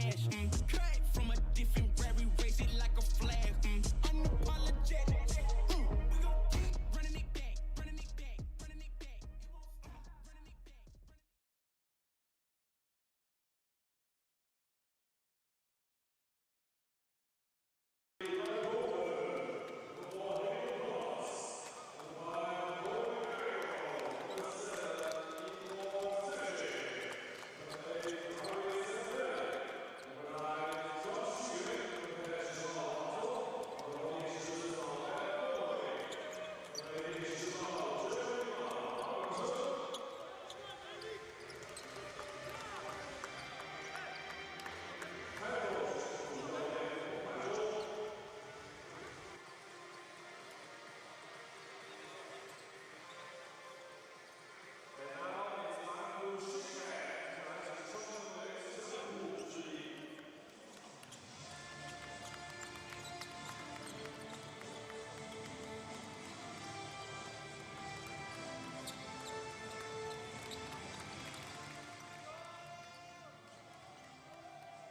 cash. Cut from a different rare, raise it like a flag. Unapologetic. We gon' keep running it back, running it back, running it back. Running it back.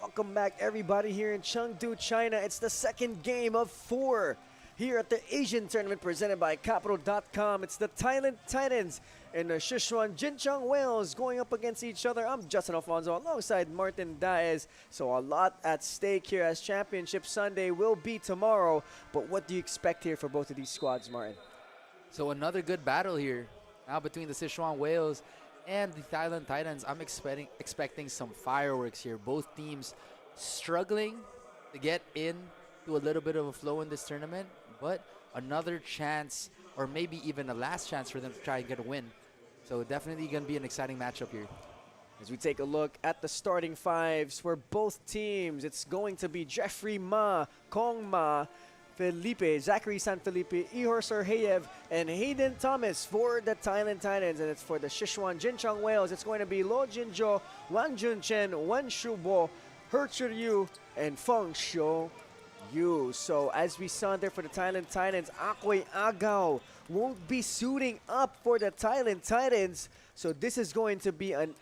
Welcome back, everybody, here in Chengdu, China. It's the second game of 4 here at the Asian tournament presented by Capital.com. It's the Thailand Titans and the Sichuan Jincheng Whales going up against each other. I'm Justin Alfonso alongside Martin Diaz. So a lot at stake here as Championship Sunday will be tomorrow. But what do you expect here for both of these squads, Martin? So another good battle here now between the Sichuan Whales and the Thailand Titans. I'm expecting some fireworks here. Both teams struggling to get in to a little bit of a flow in this tournament, but another chance, or maybe even a last chance for them to try and get a win. So definitely going to be an exciting matchup here. As we take a look at the starting fives for both teams, it's going to be Jeffrey Ma, Kong Ma, Felipe, Zachary Sanfelipe, Ihor Serheyev, and Hayden Thomas for the Thailand Titans. And it's for the Sichuan Jincheng Whales. It's going to be Lo Jinzhou, Wang Junchen, Wen Shubo, He Yu, and Feng Xiu Yu. So as we saw there for the Thailand Titans, Akoy Agao won't be suiting up for the Thailand Titans. So this is going to be an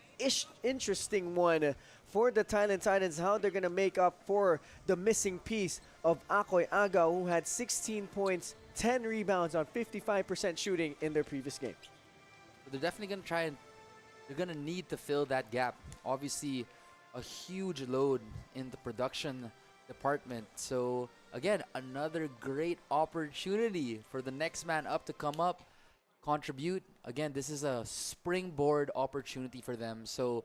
interesting one for the Thailand Titans, how they're going to make up for the missing piece of Akoy Agao, who had 16 points, 10 rebounds on 55% shooting in their previous game. They're definitely going to try and they're going to need to fill that gap. Obviously, a huge load in the production department. So again, another great opportunity for the next man up to come up, contribute. Again, this is a springboard opportunity for them. So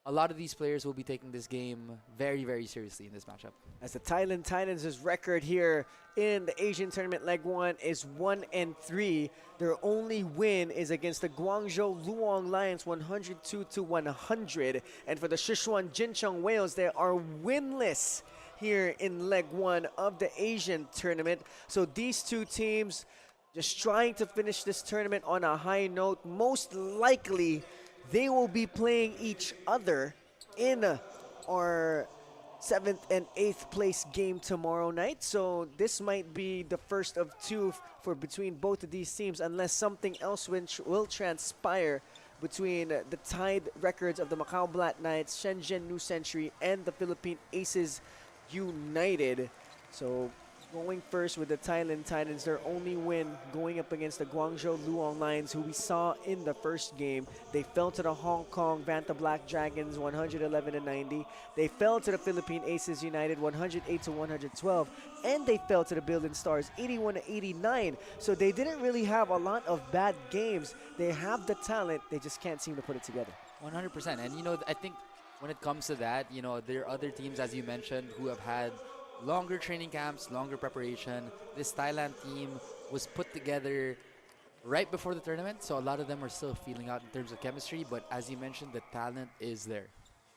a lot of these players will be taking this game very, very seriously in this matchup. As the Thailand Titans' record here in the Asian Tournament Leg 1 is 1-3. Their only win is against the Guangzhou Luong Lions 102-100. And for the Sichuan Jincheng Whales, they are winless here in Leg 1 of the Asian Tournament. So these two teams just trying to finish this tournament on a high note. Most likely, they will be playing each other in our 7th and 8th place game tomorrow night. So this might be the first of 2 for between both of these teams, unless something else will transpire between the tied records of the Macau Black Knights, Shenzhen New Century, and the Philippine Aces United. So going first with the Thailand Titans, their only win going up against the Guangzhou Luong Lions, who we saw in the first game. They fell to the Hong Kong Vanta Black Dragons 111-90. They fell to the Philippine Aces United 108-112. And they fell to the Building Stars 81-89. So they didn't really have a lot of bad games. They have the talent, they just can't seem to put it together. 100%. And, you know, I think when it comes to that, you know, there are other teams, as you mentioned, who have had longer training camps, longer preparation. This Thailand team was put together right before the tournament, so a lot of them are still feeling out in terms of chemistry, but as you mentioned, the talent is there.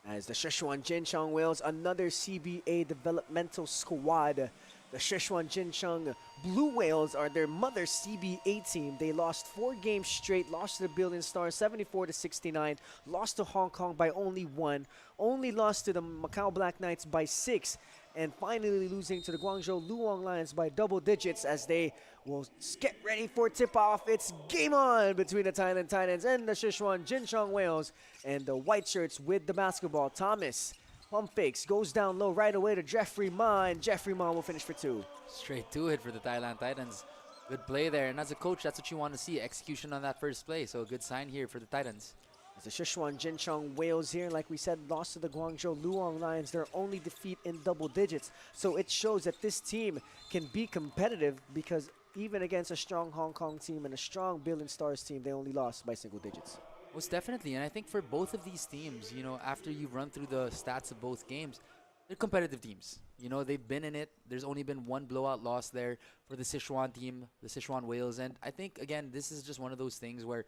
As the Sichuan Jincheng Whales, another CBA developmental squad. The Sichuan Jincheng Blue Whales are their mother CBA team. They lost 4 games straight, lost to the Building Stars 74-69, lost to Hong Kong by only 1, only lost to the Macau Black Knights by 6, and finally losing to the Guangzhou Luong Lions by double digits as they will get ready for tip-off. It's game on between the Thailand Titans and the Sichuan Jincheng Whales, and the white shirts with the basketball. Thomas, Pump fakes, goes down low right away to Jeffrey Ma, and Jeffrey Ma will finish for 2. Straight to it for the Thailand Titans. Good play there. And as a coach, that's what you want to see. Execution on that first play. So a good sign here for the Titans. As the Sichuan Jincheng Whales here, like we said, lost to the Guangzhou Luong Lions, their only defeat in double digits. So it shows that this team can be competitive because even against a strong Hong Kong team and a strong Billion Stars team, they only lost by single digits. Most definitely. And I think for both of these teams, you know, after you run through the stats of both games, they're competitive teams. You know, they've been in it. There's only been one blowout loss there for the Sichuan team, the Sichuan Whales. And I think, again, this is just one of those things where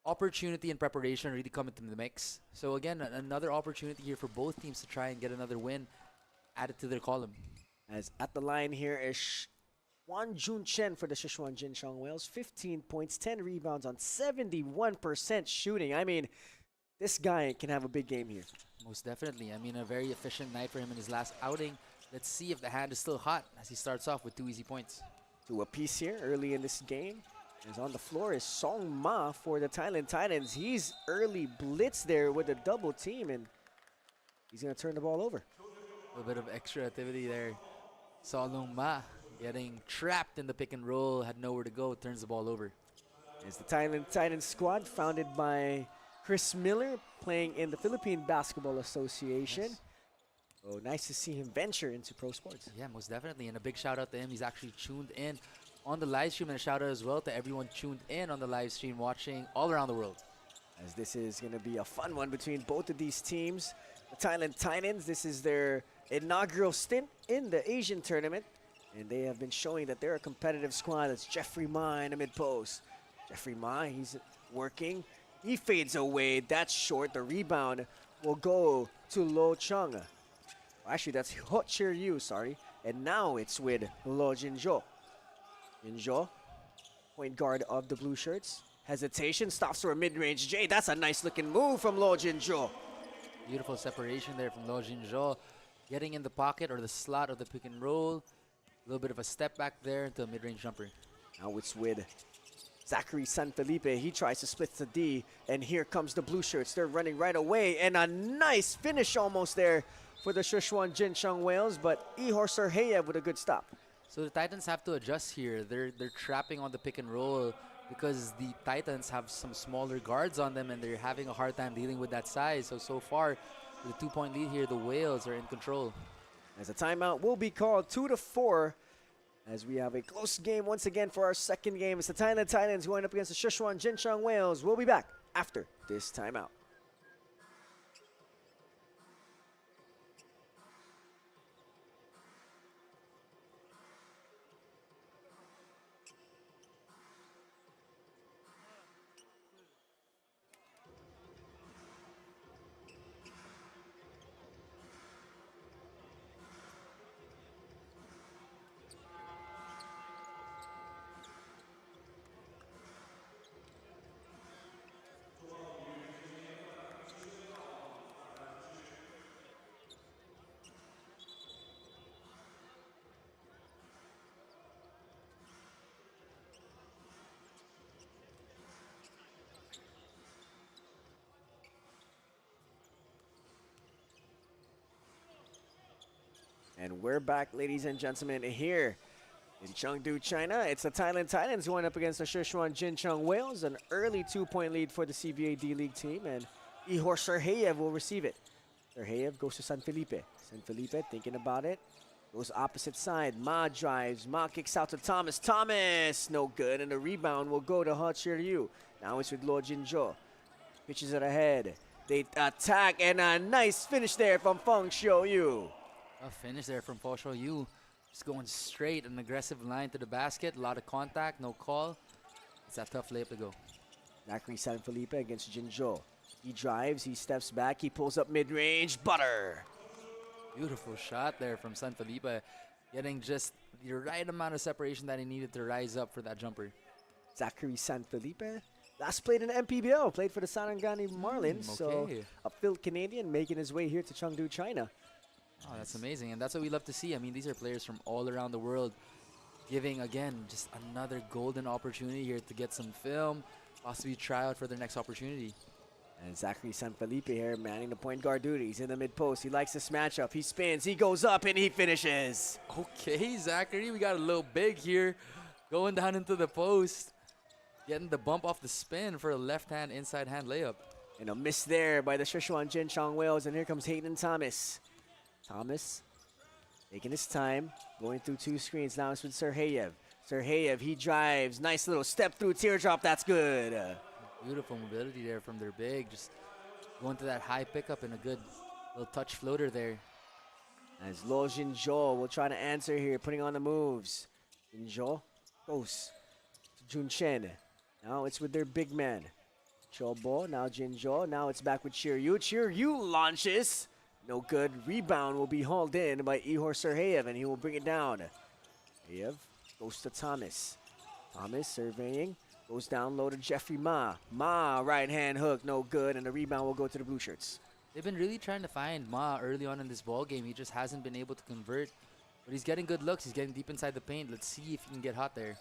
opportunity and preparation really come into the mix. So again, another opportunity here for both teams to try and get another win added to their column. As at the line here is Wan Jun Chen for the Sichuan Jincheng Whales. 15 points, 10 rebounds on 71% shooting. I mean, this guy can have a big game here. Most definitely. I mean, a very efficient night for him in his last outing. Let's see if the hand is still hot as he starts off with 2 easy points. 2 apiece here early in this game. As on the floor is Song Ma for the Thailand Titans. He's early blitz there with a double team, and he's going to turn the ball over. A little bit of extra activity there. Solong Ma getting trapped in the pick and roll, had nowhere to go, turns the ball over. As the Thailand Titans squad, founded by Chris Miller, playing in the Philippine Basketball Association. Yes. Oh, nice to see him venture into pro sports. Yeah, most definitely. And a big shout out to him. He's actually tuned in on the live stream, and a shout out as well to everyone tuned in on the live stream watching all around the world. As this is going to be a fun one between both of these teams. The Thailand Titans, this is their inaugural stint in the Asian tournament, and they have been showing that they're a competitive squad. It's Jeffrey Ma in the mid-post. Jeffrey Ma, he's working. He fades away. That's short. The rebound will go to Lo Chung. Actually, that's Ho Cheer Yu, sorry. And now it's with Lo Jinzhou. Jinzhou, point guard of the blue shirts. Hesitation, stops for a mid-range J. That's a nice looking move from Lo Jinzhou. Beautiful separation there from Lo Jinzhou. Getting in the pocket or the slot of the pick and roll. A little bit of a step back there into a mid-range jumper. Now it's with Zachary Sanfelipe. He tries to split the D, and here comes the blue shirts. They're running right away, and a nice finish almost there for the Sichuan Jincheng Whales, but Ihor Serheyev with a good stop. So the Titans have to adjust here. They're trapping on the pick and roll because the Titans have some smaller guards on them, and they're having a hard time dealing with that size. So far, with a 2-point lead here, the Whales are in control. As a timeout will be called 2-4, as we have a close game once again for our second game. It's the Thailand Titans going up against the Sichuan Jincheng Whales. We'll be back after this timeout. And we're back, ladies and gentlemen, here in Chengdu, China. It's the Thailand Titans going up against the Sichuan Jincheng Whales. An early 2-point lead for the CBA D-League team, and Ihor Serheyev will receive it. Serheyev goes to Sanfelipe. Sanfelipe thinking about it. Goes opposite side. Ma drives. Ma kicks out to Thomas. Thomas! No good, and the rebound will go to Ho Cheer Yu. Now it's with Lo Jinzhou. Pitches it ahead. They attack, and a nice finish there from Feng Xiu Yu. A finish there from Po Shou Yu. Just going straight, an aggressive line to the basket. A lot of contact, no call. It's that tough layup to go. Zachary Sanfelipe against Jinzhou. He drives, he steps back, he pulls up mid-range. Butter! Beautiful shot there from Sanfelipe. Getting just the right amount of separation that he needed to rise up for that jumper. Zachary Sanfelipe last played in the MPBL, played for the Sarangani Marlins. So okay. a Phil Canadian making his way here to Chengdu, China. Oh, that's amazing, and that's what we love to see. I mean, these are players from all around the world giving, again, just another golden opportunity here to get some film, possibly try out for their next opportunity. And Zachary Sanfelipe here manning the point guard duties in the mid post. He likes this matchup. He spins, he goes up, and he finishes. Okay, Zachary, we got a little big here. Going down into the post. Getting the bump off the spin for a left-hand inside hand layup. And a miss there by the Sichuan Jinchong Whales. And here comes Hayden Thomas. Thomas taking his time, going through two screens. Now it's with Serheyev. Serheyev, he drives. Nice little step through teardrop. That's good. Beautiful mobility there from their big. Just going to that high pickup and a good little touch floater there. As Lo Jinzhou will try to answer here, putting on the moves. Jinzhou goes to Jun Chen. Now it's with their big man. Chobo, now Jinzhou. Now it's back with Shiryu. Shiryu launches. No good. Rebound will be hauled in by Ihor Serheyev, and he will bring it down. Serheyev goes to Thomas. Thomas surveying. Goes down low to Jeffrey Ma. Ma, right hand hook, no good, and the rebound will go to the blue shirts. They've been really trying to find Ma early on in this ball game. He just hasn't been able to convert, but he's getting good looks. He's getting deep inside the paint. Let's see if he can get hot there.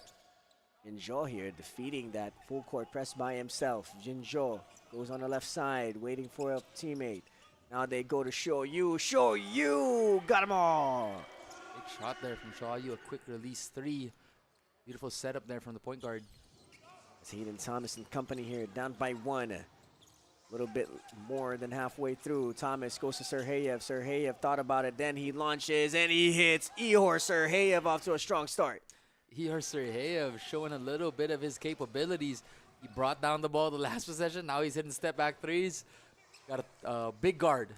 Jinzhou here defeating that full court press by himself. Jinzhou goes on the left side, waiting for a teammate. Now they go to Shoyu. Shoyu got them all. Big shot there from Shoyu. A quick release three. Beautiful setup there from the point guard. As Hayden Thomas and company here, down by one. A little bit more than halfway through. Thomas goes to Serheyev. Serheyev thought about it, then he launches and he hits Ihor Serheyev off to a strong start. Ihor Serheyev showing a little bit of his capabilities. He brought down the ball the last possession. Now he's hitting step back threes. Got a big guard.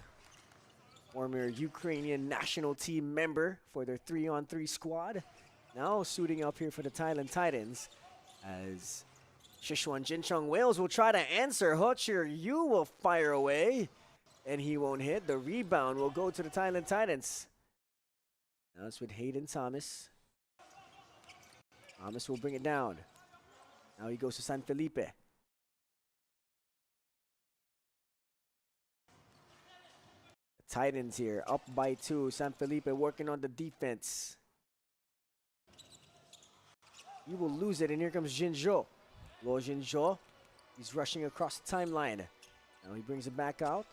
Former Ukrainian national team member for their 3-on-3 squad. Now suiting up here for the Thailand Titans as Sichuan Jinchong Whales will try to answer. Shiryu will fire away, and he won't hit. The rebound will go to the Thailand Titans. Now it's with Hayden Thomas. Thomas will bring it down. Now he goes to San Felipe. The Titans here, up by two. San Felipe working on the defense. He will lose it, and here comes Jinzhou. Lo Jinzhou, he's rushing across the timeline. Now he brings it back out.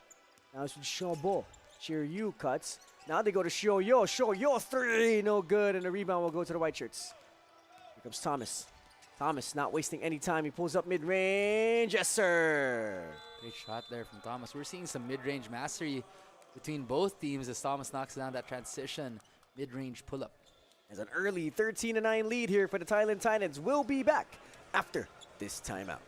Now it's with Shobo. Shiryu cuts. Now they go to Shoyo. Shoyo three, no good, and the rebound will go to the white shirts. Here comes Thomas. Thomas not wasting any time. He pulls up mid-range. Yes, sir. Great shot there from Thomas. We're seeing some mid-range mastery between both teams as Thomas knocks down that transition mid-range pull-up. As an early 13-9 lead here for the Thailand Titans. Will be back after this timeout.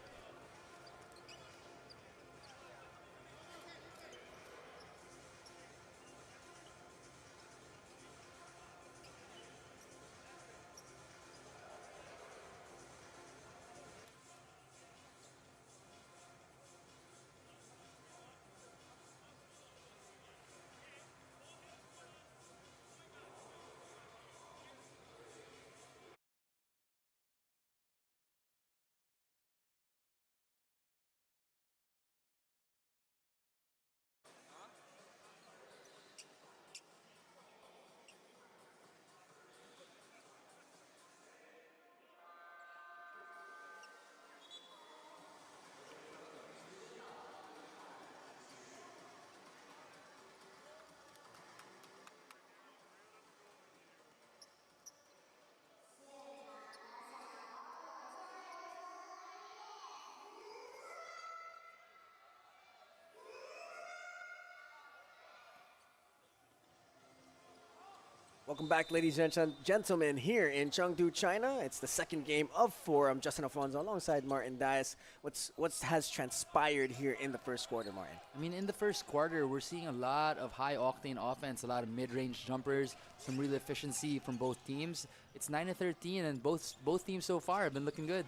Welcome back, ladies and gentlemen, here in Chengdu, China. It's the second game of four. I'm Justin Alfonso alongside Martin Dias. What has transpired here in the first quarter, Martin? I mean, in the first quarter, we're seeing a lot of high-octane offense, a lot of mid-range jumpers, some real efficiency from both teams. It's 9-13, and both teams so far have been looking good.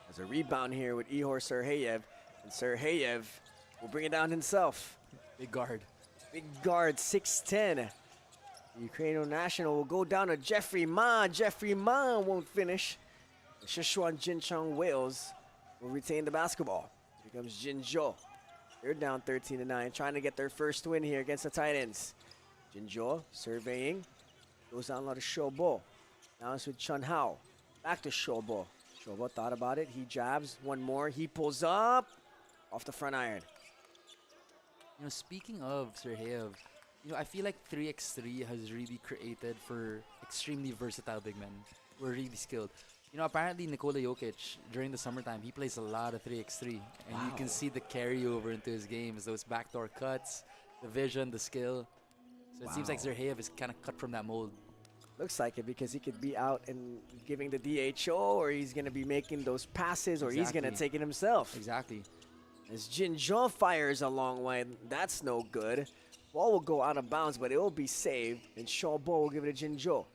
There's a rebound here with Ihor Serheyev, and Serheyev will bring it down himself. Big guard. Big guard, 6'10". The Ukrainian national will go down to Jeffrey Ma. Jeffrey Ma won't finish. The Sichuan Jinchong Whales will retain the basketball. Here comes Jinzhou. They're down 13-9, trying to get their first win here against the Titans. Jinzhou surveying. Goes down low to Shobo. Now it's with Chun Hao. Back to Shobo. Shobo thought about it. He jabs. One more. He pulls up. Off the front iron. Speaking of Serheyev, I feel like 3x3 has really created for extremely versatile big men who are really skilled. Apparently Nikola Jokic, during the summertime, he plays a lot of 3x3. And you can Wow. see the carryover into his games, those backdoor cuts, the vision, the skill. So it seems like Wow. Serheyev is kind of cut from that mold. Looks like it because he could be out and giving the DHO, or he's going to be making those passes, or he's going to Exactly. take it himself. Exactly. As Jinjo fires a long way, that's no good. Ball will go out of bounds, but it will be saved, and Shawbo will give it to Jinjo.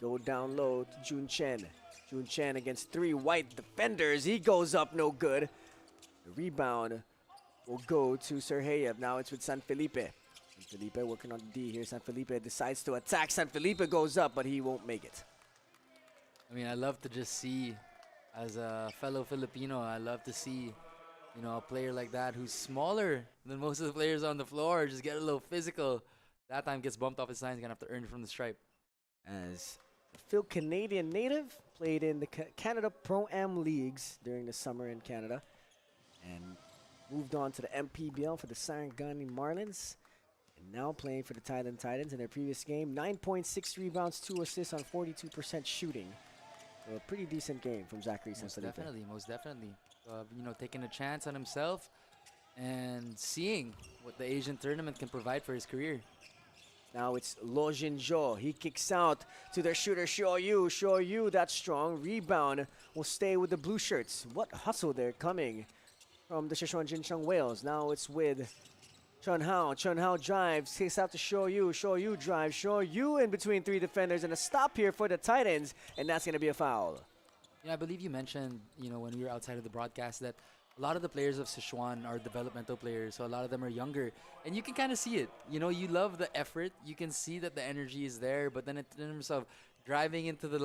Go down low to Jun Chen. Jun Chen against 3 white defenders. He goes up, no good. The rebound will go to Serheyev. Now it's with San Felipe. San Felipe working on D here. San Felipe decides to attack. San Felipe goes up, but he won't make it. I mean, I love to just see, as a fellow Filipino, I love to see, a player like that who's smaller than most of the players on the floor, just get a little physical. That time gets bumped off his line, he's gonna have to earn it from the stripe. As a Phil Canadian native, played in the Canada Pro-Am leagues during the summer in Canada, and moved on to the MPBL for the Sarangani Marlins, and now playing for the Thailand Titans. In their previous game, 9.6 rebounds, 2 assists on 42% shooting. So a pretty decent game from Zachary Most Sanfelipe. definitely, most definitely. Taking a chance on himself and seeing what the Asian tournament can provide for his career. Now it's Lo Jinjo. He kicks out to their shooter, Shoyu. Shoyu, that's strong. Rebound will stay with the blue shirts. What hustle they're coming from the Sichuan Jincheng Whales. Now it's with Chun Hao. Chun Hao drives, kicks out to Shoyu. Shoyu drives. Shoyu in between 3 defenders. And a stop here for the Titans. And that's going to be a foul. I believe you mentioned, when we were outside of the broadcast, that a lot of the players of Sichuan are developmental players, so a lot of them are younger, and you can kind of see it. You love the effort. You can see that the energy is there, but then in terms of driving into the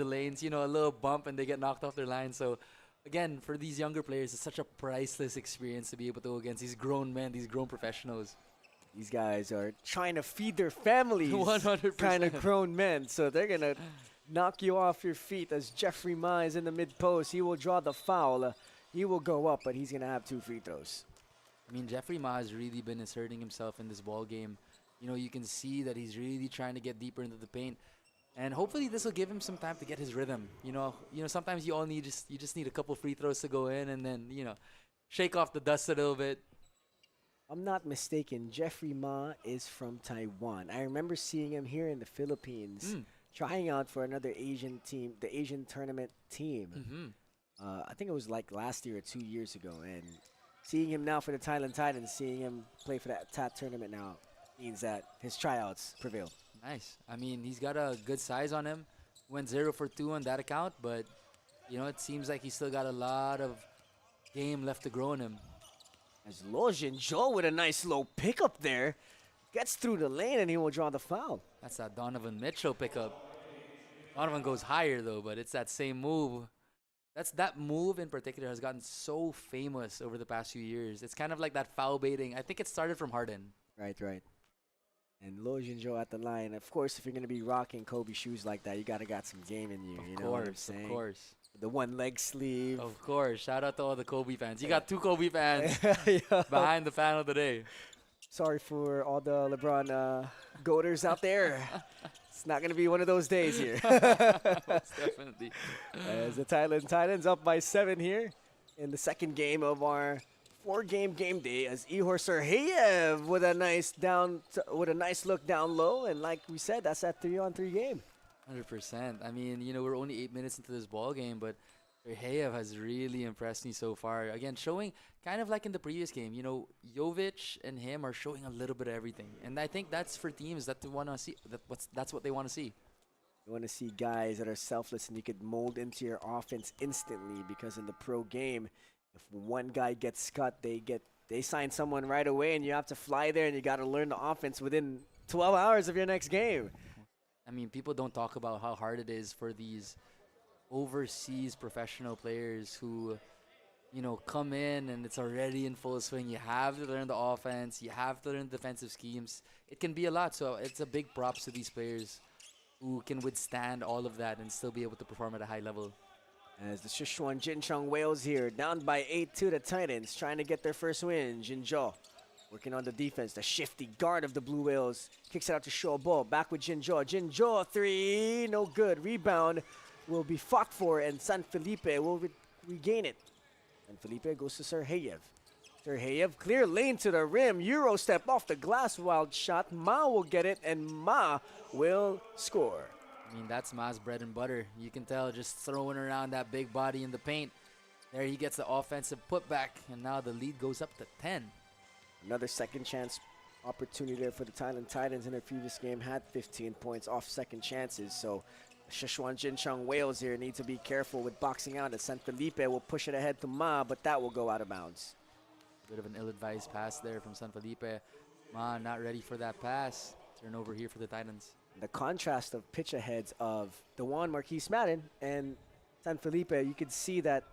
lanes, a little bump and they get knocked off their line. So again, for these younger players, it's such a priceless experience to be able to go against these grown men, these grown professionals. These guys are trying to feed their families. 100%. Kind of grown men, so they're going to knock you off your feet. As Jeffrey Ma is in the mid-post, he will draw the foul. He will go up, but he's going to have 2 free throws. I mean, Jeffrey Ma has really been asserting himself in this ball game. You can see that he's really trying to get deeper into the paint, and hopefully this will give him some time to get his rhythm. Sometimes you just need a couple free throws to go in, and then shake off the dust a little bit. I'm not mistaken, Jeffrey Ma is from Taiwan. I remember seeing him here in the Philippines, trying out for another Asian team, the Asian tournament team. I think it was like last year or 2 years ago, and seeing him now for the Thailand Titans, seeing him play for that TAT tournament now, means that his tryouts prevailed. Nice. I mean, he's got a good size on him. Went 0 for 2 on that account, but it seems like he's still got a lot of game left to grow in him. As Lo Jinjo with a nice low pickup there, gets through the lane and he will draw the foul. That's that Donovan Mitchell pickup. Donovan goes higher though, but it's that same move. That move in particular has gotten so famous over the past few years. It's kind of like that foul baiting. I think it started from Harden. Right. And Lo Jinjo at the line. Of course, if you're going to be rocking Kobe shoes like that, you got some game in you. You know what I'm saying? Of course. The one leg sleeve. Of course. Shout out to all the Kobe fans. You got 2 Kobe fans Yeah. behind the fan of the day. Sorry for all the LeBron goaters out there. It's not going to be one of those days here. Most definitely. As the Thailand Titans up by 7 here in the second game of our 4-game game day, as Ihor Serheyev with a nice look down low, and like we said, that's that 3-on-3 game. 100%. I mean, we're only 8 minutes into this ball game, but Serheyev has really impressed me so far. Again, showing kind of like in the previous game, Jovic and him are showing a little bit of everything, and I think that's for teams that want to see. That's what they want to see. You want to see guys that are selfless and you could mold into your offense instantly, because in the pro game, if one guy gets cut, they sign someone right away, and you have to fly there and you got to learn the offense within 12 hours of your next game. I mean, people don't talk about how hard it is for these overseas professional players who, come in and it's already in full swing. You have to learn the offense. You have to learn defensive schemes. It can be a lot. So it's a big props to these players who can withstand all of that and still be able to perform at a high level. As the Sichuan Jincheng Whales here, down by 8 to the Titans, trying to get their first win. Jinzhou Working on the defense, the shifty guard of the Blue Whales. Kicks it out to Shobo. Back with Jinjo. Jinjo, three, no good. Rebound will be fought for, and San Felipe will regain it. And Felipe goes to Serheyev. Serheyev, clear lane to the rim. Euro step off the glass, wild shot. Ma will get it, and Ma will score. I mean, that's Ma's bread and butter. You can tell, just throwing around that big body in the paint. There he gets the offensive putback, and now the lead goes up to 10. Another second chance opportunity there for the Thailand Titans in their previous game. Had 15 points off second chances, so the Sichuan Jincheng Whales here need to be careful with boxing out, as San Felipe will push it ahead to Ma, but that will go out of bounds. Bit of an ill-advised pass there from San Felipe. Ma not ready for that pass. Turnover here for the Titans. The contrast of pitch aheads of the one Marquise Madden and San Felipe, you can see that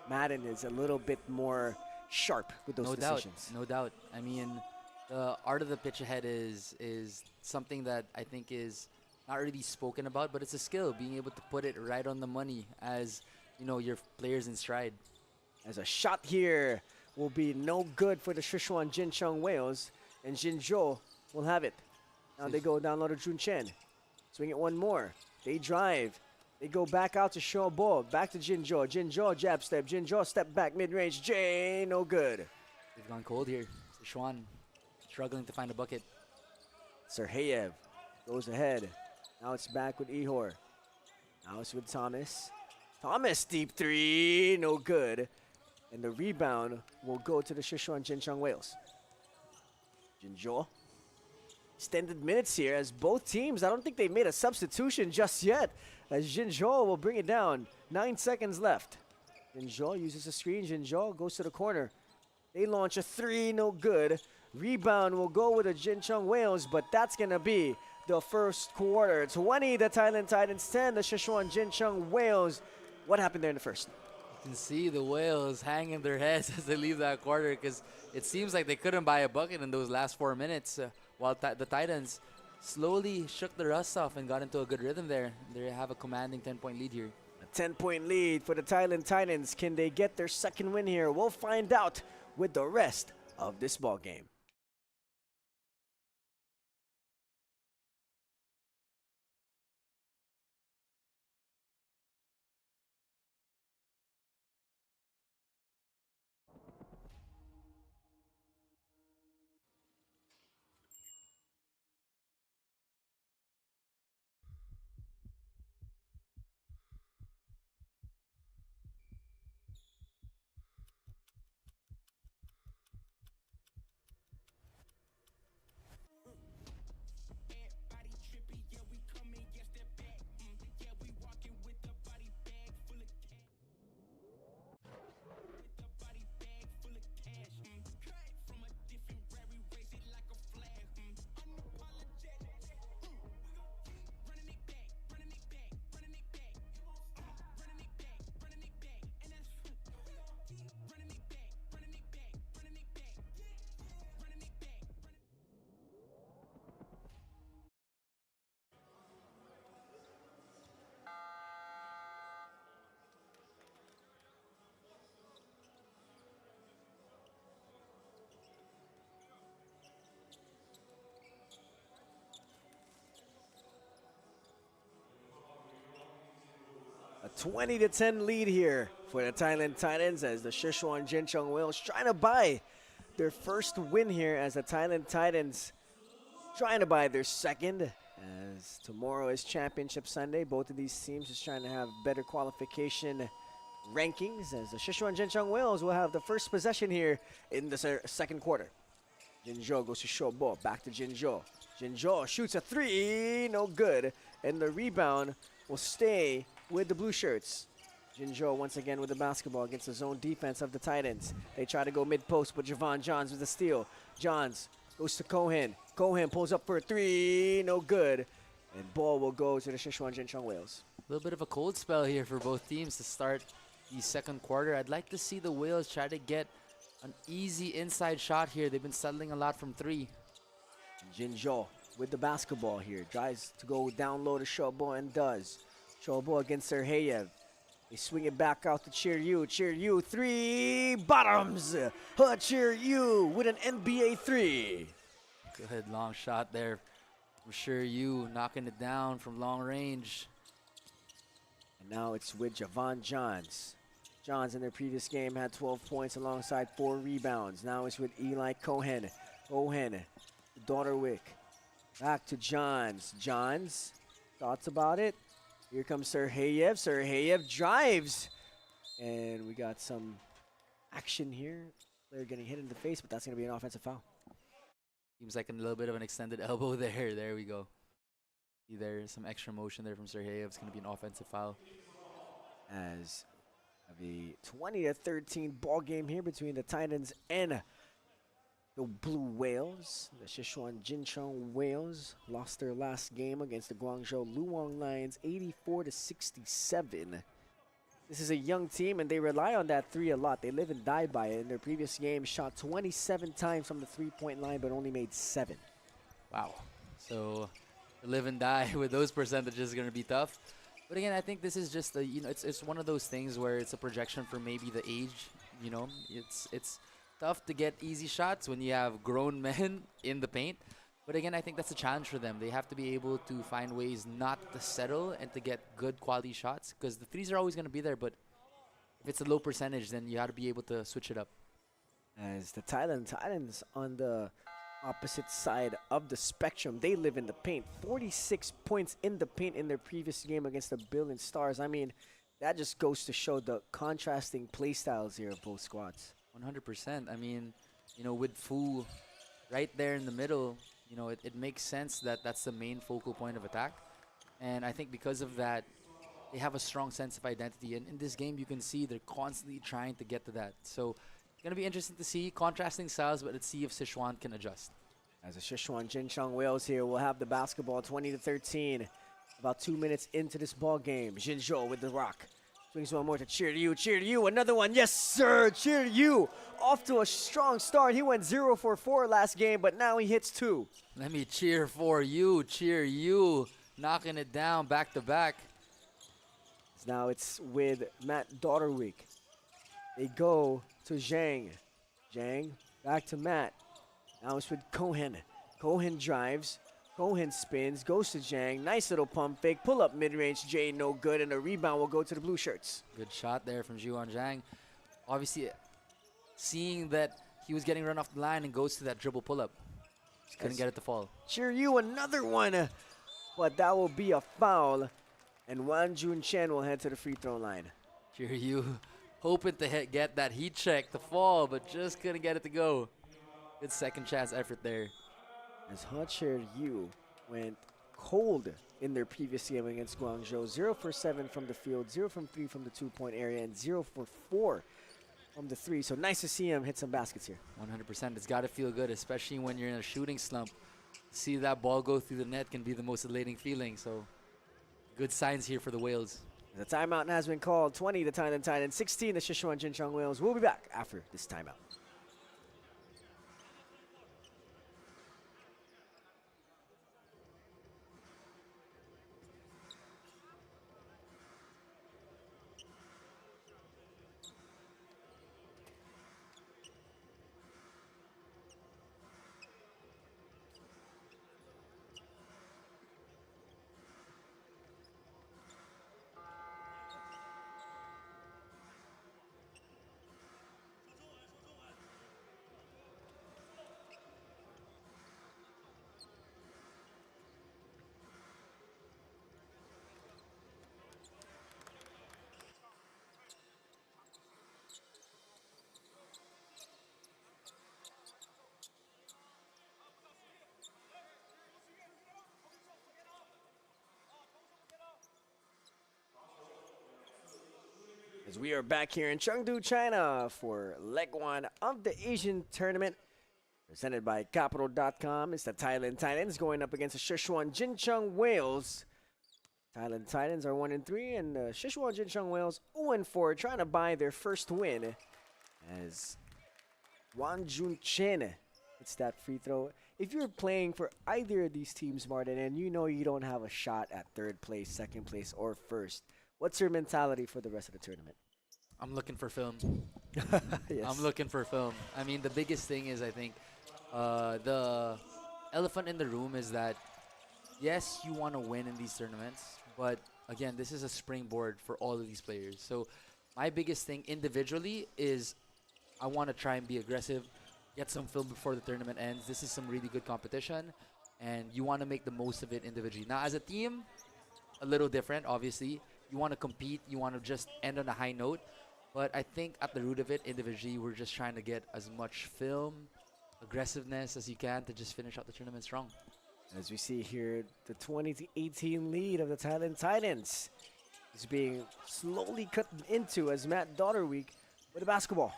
Madden is a little bit more sharp with those decisions. No doubt. I mean, the art of the pitch ahead is something that I think is not really spoken about, but it's a skill, being able to put it right on the money as, you know, your players in stride. As a shot here will be no good for the Sichuan Jincheng Whales, and Jinzhou will have it. Now they go down low to Jun Chen. Swing it one more. They drive. They go back out to Shobo. Back to Jinzhou. Jinzhou jab step. Jinzhou step back mid-range. J, no good. They've gone cold here. Sichuan struggling to find a bucket. Serheyev goes ahead. Now it's back with Ihor. Now it's with Thomas. Thomas, deep three, no good. And the rebound will go to the Sichuan Jincheng Whales. Jinzhou. Extended minutes here as both teams, I don't think they've made a substitution just yet, as Jinzhou will bring it down. 9 seconds left. Jinzhou uses a screen. Jinzhou goes to the corner. They launch a three, no good. Rebound will go with the Jincheng Whales, but that's going to be the first quarter. 20, the Thailand Titans, 10, the Sichuan Jincheng Whales. What happened there in the first? You can see the Whales hanging their heads as they leave that quarter, because it seems like they couldn't buy a bucket in those last 4 minutes, while the Titans slowly shook the rust off and got into a good rhythm there. They have a commanding 10-point lead here. A 10-point lead for the Thailand Titans. Can they get their second win here? We'll find out with the rest of this ball game. Body trippy, yeah, we coming, yeah, step back. Yeah, we walking with the body bag full of cash. With the body bag full of cash. From a different rare, we raise it like a flag. Unapologetic. We gon' keep running it back, running it back, running it back. It won't stop. Running it back, running it back. And that's we gon' keep running it back, running it back, running it back. Running it back, A 20-10 lead here for the Thailand Titans, as the Sichuan Jincheng Whales trying to buy their first win here, as the Thailand Titans trying to buy their second, as tomorrow is Championship Sunday. Both of these teams is trying to have better qualification rankings, as the Sichuan Jincheng Whales will have the first possession here in the second quarter. Jinzhou goes to Shobo. Back to Jinzhou. Jinzhou shoots a three, no good. And the rebound will stay with the blue shirts. Jinzhou once again with the basketball against the zone defense of the Titans. They try to go mid-post, but Javon Johns with the steal. Johns goes to Cohen. Cohen pulls up for a three, no good. And ball will go to the Sichuan Jincheng Whales. A little bit of a cold spell here for both teams to start the second quarter. I'd like to see the Whales try to get an easy inside shot here. They've been settling a lot from three. Jinzhou with the basketball here. Tries to go down low to Shobo and does. Shobo against Serheyev. They swing it back out to Cheeryu. Cheeryu, three bottoms. Cheeryu with an NBA three. Good long shot there. I'm sure you knocking it down from long range. And now it's with Javon Johns. Johns in their previous game had 12 points alongside 4 rebounds. Now it's with Eli Cohen. Cohen, Daughterwick. Back to Johns. Johns, thoughts about it? Here comes Serheyev. Serheyev drives. And we got some action here. Player getting hit in the face, but that's going to be an offensive foul. Seems like a little bit of an extended elbow there. There we go. See there, some extra motion there from Serheyev. It's going to be an offensive foul. As of a 20-13 ball game here between the Titans and the Blue Whales. The Sichuan Jincheng Whales lost their last game against the Guangzhou Luong Lions 84-67. This is a young team, and they rely on that three a lot. They live and die by it. In their previous game, shot 27 times from the three-point line, but only made 7. Wow. So to live and die with those percentages is going to be tough. But again, I think this is just a, it's one of those things where it's a projection for maybe the age. It's tough to get easy shots when you have grown men in the paint. But again, I think that's a challenge for them. They have to be able to find ways not to settle and to get good quality shots, because the threes are always going to be there, but if it's a low percentage, then you got to be able to switch it up. As the Thailand Titans on the opposite side of the spectrum, they live in the paint. 46 points in the paint in their previous game against the Brilliant Stars. I mean, that just goes to show the contrasting play styles here of both squads. 100%. I mean, with Fu right there in the middle, it makes sense that that's the main focal point of attack. And I think because of that, they have a strong sense of identity. And in this game, you can see they're constantly trying to get to that. So it's going to be interesting to see contrasting styles, but let's see if Sichuan can adjust. As the Sichuan Jincheng Whales here will have the basketball 20-13. About 2 minutes into this ball game. Jinzhou with the rock. Swings one more to Cheeryu. Cheeryu, another one. Yes, sir. Cheeryu off to a strong start. He went 0 for 4 last game, but now he hits 2. Let me cheer for you. Cheeryu knocking it down back to back. Now it's with Matt Daughterwick. They go to Zhang. Zhang back to Matt. Now it's with Cohen. Cohen drives. Cohen spins, goes to Zhang. Nice little pump fake. Pull up mid-range J, no good. And a rebound will go to the blue shirts. Good shot there from Zhuan Zhang. Obviously, seeing that he was getting run off the line and goes to that dribble pull-up. Just couldn't get it to fall. Cheeryu, another one. But that will be a foul. And Wan Jun Chen will head to the free throw line. Cheeryu hoping to get that heat check to fall, but just couldn't get it to go. Good second chance effort there. As Cheeryu went cold in their previous game against Guangzhou. 0 for 7 from the field, 0 from 3 from the 2-point area, and 0 for 4 from the 3. So nice to see him hit some baskets here. 100%. It's got to feel good, especially when you're in a shooting slump. See that ball go through the net can be the most elating feeling. So good signs here for the Whales. The timeout has been called. 20 the Thailand Titans, 16 the Sichuan Jincheng Whales. We'll be back after this timeout. As we are back here in Chengdu, China for leg 1 of the Asian tournament. Presented by Capital.com. It's the Thailand Titans going up against the Sichuan Jincheng Whales. Thailand Titans are 1-3, and the Sichuan Jincheng Whales 0-4, trying to buy their first win. As Wan Jun Chen hits that free throw. If you're playing for either of these teams, Martin, and you know you don't have a shot at third place, second place, or first, What's your mentality for the rest of the tournament? I'm looking for film. Yes. I'm looking for film. I mean, the biggest thing is, I think, the elephant in the room is that, yes, you want to win in these tournaments, but again, this is a springboard for all of these players. So my biggest thing individually is I want to try and be aggressive, get some film before the tournament ends. This is some really good competition, and you want to make the most of it individually. Now, as a team, a little different, obviously. You want to compete. You want to just end on a high note. But I think at the root of it, individually, we're just trying to get as much film, aggressiveness as you can to just finish out the tournament strong. As we see here, the 20-18 lead of the Thailand Titans is being slowly cut into as Matt Dotterweek with a basketball.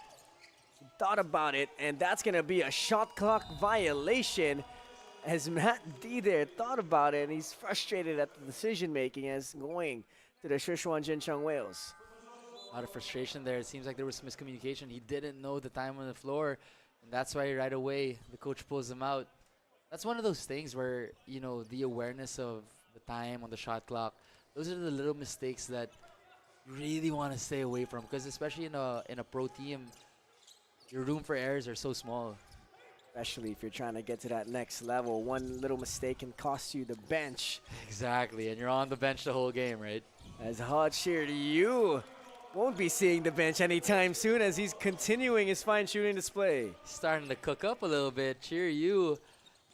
He thought about it, and that's going to be a shot clock violation as Matt D there thought about it, and he's frustrated at the decision making as going to the SICHUAN Jincheng Whales. A lot of frustration there. It seems like there was miscommunication. He didn't know the time on the floor, and that's why right away the coach pulls him out. That's one of those things where, you know, the awareness of the time on the shot clock, those are the little mistakes that you really want to stay away from, because especially in a pro team, your room for errors are so small. Especially if you're trying to get to that next level. One little mistake can cost you the bench. Exactly, and you're on the bench the whole game, right? As hot cheer to you. Won't be seeing the bench anytime soon as he's continuing his fine shooting display. Starting to cook up a little bit. Cheer you.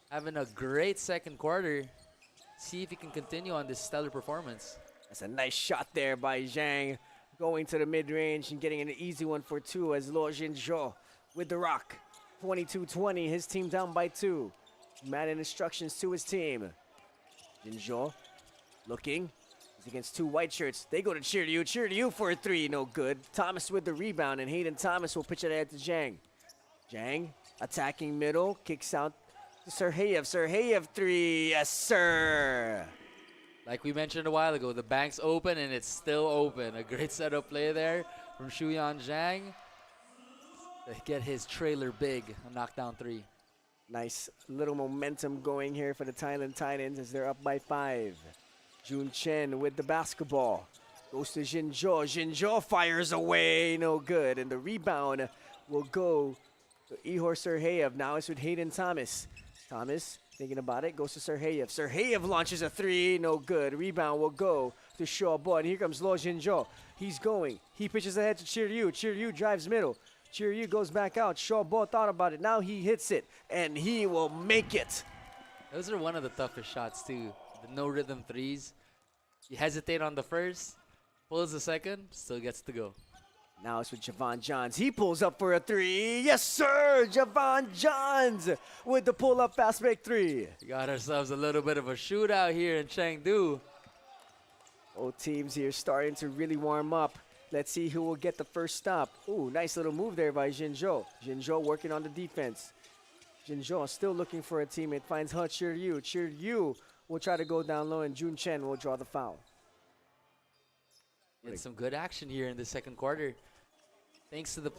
Having a great second quarter. See if he can continue on this stellar performance. That's a nice shot there by Zhang. Going to the mid-range and getting an easy one for two as Lo Jinzhou with the rock. 22-20, his team down by 2. Mad instructions to his team. Jinzhou looking. He's against 2 white shirts. They go to Cheer to you for a 3. No good. Thomas with the rebound, and Hayden Thomas will pitch it ahead to Zhang. Zhang attacking middle. Kicks out to Serheyev. Serheyev 3. Yes, sir. Like we mentioned a while ago, the bank's open and it's still open. A great setup play there from Shuyan Zhang. To get his trailer big, a knockdown 3. Nice little momentum going here for the Thailand Titans as they're up by 5. Jun Chen with the basketball. Goes to Jinzhou. Jinzhou fires away. No good. And the rebound will go to Ihor Serheyev. Now it's with Hayden Thomas. Thomas thinking about it. Goes to Serheyev. Serheyev launches a 3. No good. Rebound will go to Shaw. And here comes Lo Jinzhou. He's going. He pitches ahead to Cheer Yu drives middle. Cheer Yu goes back out. Shaw thought about it. Now he hits it. And he will make it. Those are one of the toughest shots too. The no rhythm 3s. You hesitate on the first, pulls the second, still gets to go. Now it's with Javon Johns. He pulls up for a 3. Yes, sir! Javon Johns with the pull-up fast break 3. We got ourselves a little bit of a shootout here in Chengdu. Both teams here starting to really warm up. Let's see who will get the first stop. Ooh, nice little move there by Jinzhou. Jinzhou working on the defense. Jinzhou still looking for a teammate. Finds Huh Cheer Yu. Cheer Yu will try to go down low, and Jun Chen will draw the foul. Get some good action here in the second quarter. Thanks to the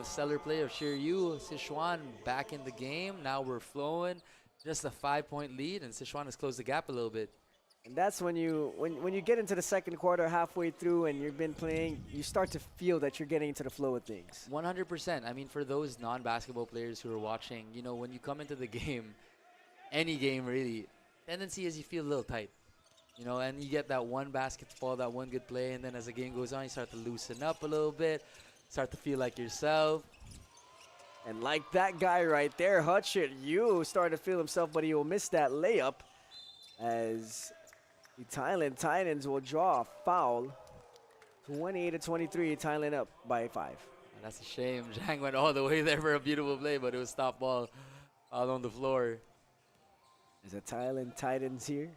stellar play of Shiryu, Sichuan back in the game. Now we're flowing. Just a 5-point lead, and Sichuan has closed the gap a little bit. And that's when you get into the second quarter halfway through and you've been playing, you start to feel that you're getting into the flow of things. 100%. I mean, for those non-basketball players who are watching, you know, when you come into the game, any game really, tendency is you feel a little tight. You know, and you get that one basketball, that one good play, and then as the game goes on, you start to loosen up a little bit, start to feel like yourself. And like that guy right there, Hutchit, you started to feel himself, but he will miss that layup as the Thailand Titans will draw a foul. 28-23, Thailand up by 5. And that's a shame. Zhang went all the way there for a beautiful play, but it was stop ball out on the floor. There's a Thailand Titans here,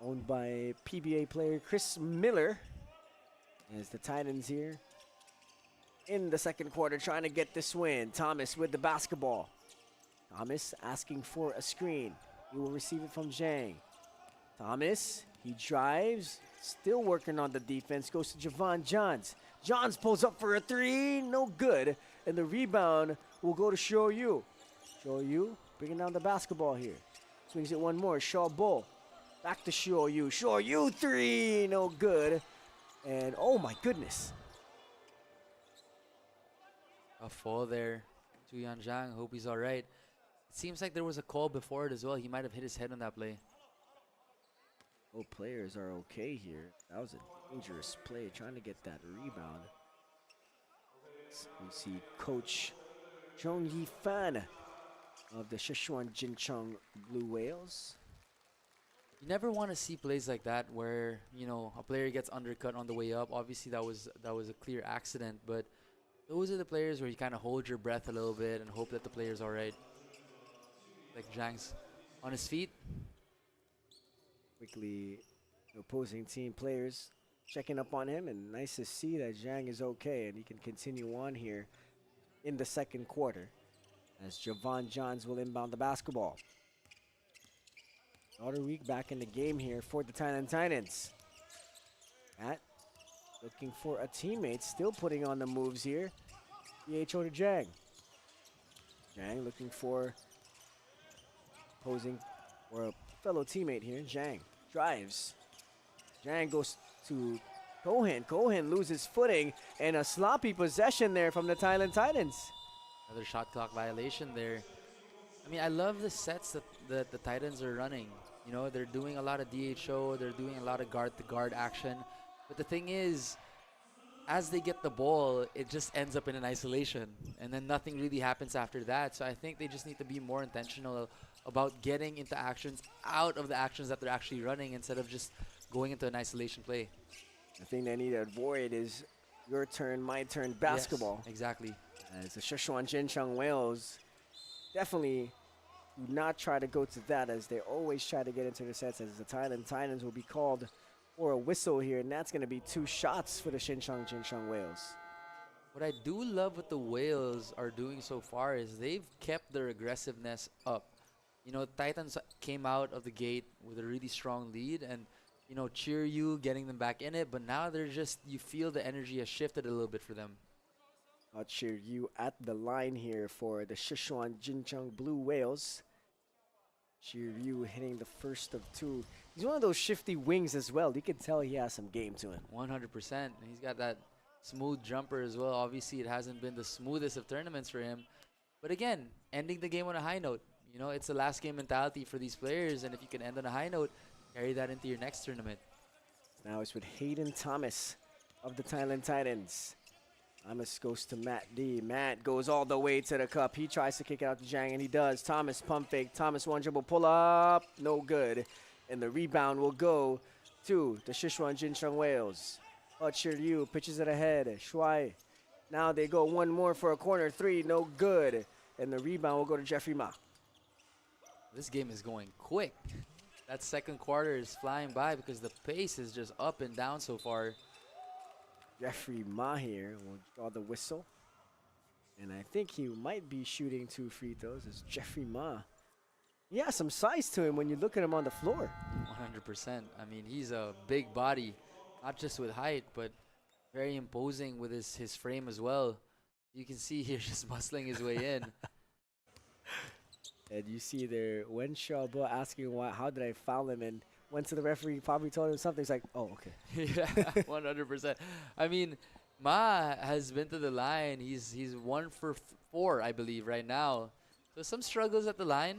owned by PBA player Chris Miller. As the Titans here in the second quarter trying to get this win. Thomas with the basketball. Thomas asking for a screen. He will receive it from Zhang. Thomas, he drives, still working on the defense, goes to Javon Johns. Johns pulls up for a 3, no good. And the rebound will go to Shoyu. Shoyu bringing down the basketball here. Swings it one more, Shaw Bull. Back to Shoyu. Shoyu 3, no good. And oh my goodness. A fall there to Yan Zhang. Hope he's all right. It seems like there was a call before it as well. He might have hit his head on that play. Both players are okay here. That was a dangerous play, trying to get that rebound. We see Coach Zhong Yifan of the Sichuan Jincheng Blue Whales. You never want to see plays like that where, you know, a player gets undercut on the way up. Obviously, that was a clear accident, but those are the players where you kind of hold your breath a little bit and hope that the player's all right. Like Zhang's on his feet. Quickly, the opposing team players checking up on him, and nice to see that Zhang is okay and he can continue on here in the second quarter as Javon Johns will inbound the basketball. Another week back in the game here for the Thailand Titans. Matt looking for a teammate, still putting on the moves here. DHO to Zhang. Zhang looking for opposing or a fellow teammate here. Zhang drives. Zhang goes to Cohen. Cohen loses footing and a sloppy possession there from the Thailand Titans. Another shot clock violation there. I mean, I love the sets that the Titans are running. You know, they're doing a lot of DHO, they're doing a lot of guard-to-guard action. But the thing is, as they get the ball, it just ends up in an isolation. And then nothing really happens after that. So I think they just need to be more intentional about getting into actions out of the actions that they're actually running instead of just going into an isolation play. The thing they need to avoid is your turn, my turn basketball. Yes, exactly. As the Sichuan Jincheng Whales definitely do not try to go to that, as they always try to get into the sets, as the Thailand Titans will be called for a whistle here, and that's going to be 2 shots for the Sichuan Jincheng Whales. What I do love what the Whales are doing so far is they've kept their aggressiveness up. You know, Titans came out of the gate with a really strong lead and, you know, cheer you, getting them back in it, but now they're just, you feel the energy has shifted a little bit for them. I'll cheer you at the line here for the Sichuan Jincheng Blue Whales. Cheer you hitting the first of 2. He's one of those shifty wings as well. You can tell he has some game to him. 100%. And he's got that smooth jumper as well. Obviously, it hasn't been the smoothest of tournaments for him. But again, ending the game on a high note. You know, it's a last game mentality for these players. And if you can end on a high note, carry that into your next tournament. Now it's with Hayden Thomas of the Thailand Titans. Thomas goes to Matt D. Matt goes all the way to the cup. He tries to kick it out to Zhang, and he does. Thomas pump fake. Thomas one dribble pull up. No good. And the rebound will go to the Sichuan Jincheng Whales. Utcher Liu pitches it ahead. Shuai. Now they go one more for a corner 3. No good. And the rebound will go to Jeffrey Ma. This game is going quick. That second quarter is flying by because the pace is just up and down so far. Jeffrey Ma here will draw the whistle. And I think he might be shooting 2 free throws as Jeffrey Ma. He has some size to him when you look at him on the floor. 100%. I mean, he's a big body, not just with height, but very imposing with his frame as well. You can see he's just muscling his way in. And you see there, Wen Xiaobo asking how did I foul him, and went to the referee, probably told him something. He's like, oh, okay. Yeah, 100%. I mean, Ma has been to the line. He's 1 for 4, I believe, right now. So some struggles at the line,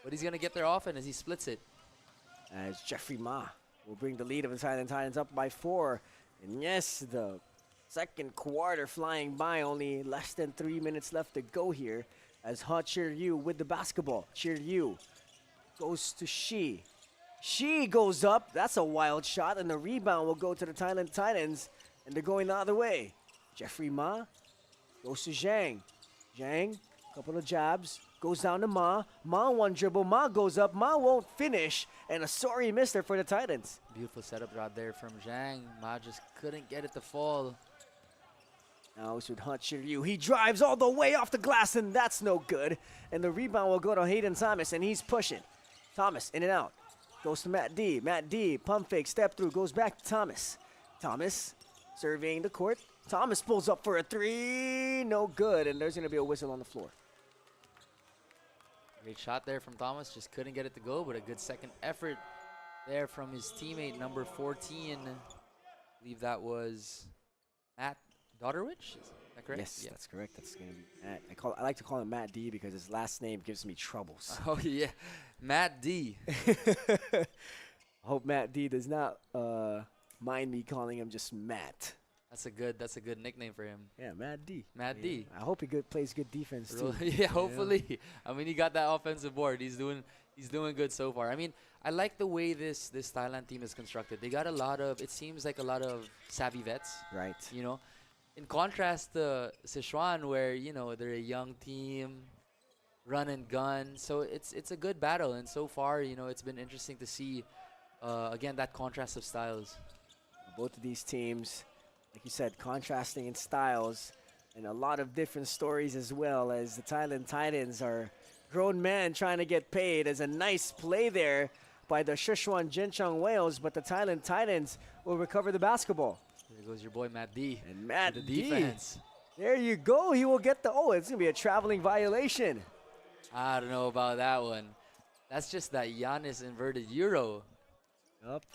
but he's going to get there often as he splits it. As Jeffrey Ma will bring the lead of the Thailand Titans up by 4. And yes, the second quarter flying by, only less than 3 minutes left to go here. As Ha Cheer Yu with the basketball. Cheer Yu goes to Shi. Shi goes up. That's a wild shot. And the rebound will go to the Thailand Titans. And they're going the other way. Jeffrey Ma goes to Zhang. Zhang, couple of jabs. Goes down to Ma. Ma one dribble. Ma goes up. Ma won't finish. And a sorry mister for the Titans. Beautiful setup right there from Zhang. Ma just couldn't get it to fall. Now it's with Ha Cheer Yu. He drives all the way off the glass, and that's no good. And the rebound will go to Hayden Thomas, and he's pushing. Thomas in and out. Goes to Matt D. Matt D, pump fake, step through, goes back to Thomas. Thomas surveying the court. Thomas pulls up for a 3. No good, and there's going to be a whistle on the floor. Great shot there from Thomas. Just couldn't get it to go, but a good second effort there from his teammate, number 14, believe that was Matt Dotterwich. Is that correct? Yes, that's correct. That's gonna be Matt. I like to call him Matt D because his last name gives me troubles. Oh yeah, Matt D. I hope Matt D does not mind me calling him just Matt. That's a good nickname for him. Yeah, Matt D. Matt D. I hope he plays good defense too. Yeah, hopefully. I mean, he got that offensive board. He's doing good so far. I mean, I like the way this Thailand team is constructed. They got it seems like a lot of savvy vets. Right. You know, in contrast to Sichuan, where they're a young team, run and gun. So it's a good battle, and so far, it's been interesting to see again that contrast of styles. Both of these teams, like you said, contrasting in styles and a lot of different stories as well, as the Thailand Titans are grown men trying to get paid. As a nice play there by the Sichuan Jincheng Whales, but the Thailand Titans will recover the basketball. There goes your boy Matt D. And Matt the D. defense. There you go. He will get it's going to be a traveling violation. I don't know about that one. That's just that Giannis inverted Euro. Up.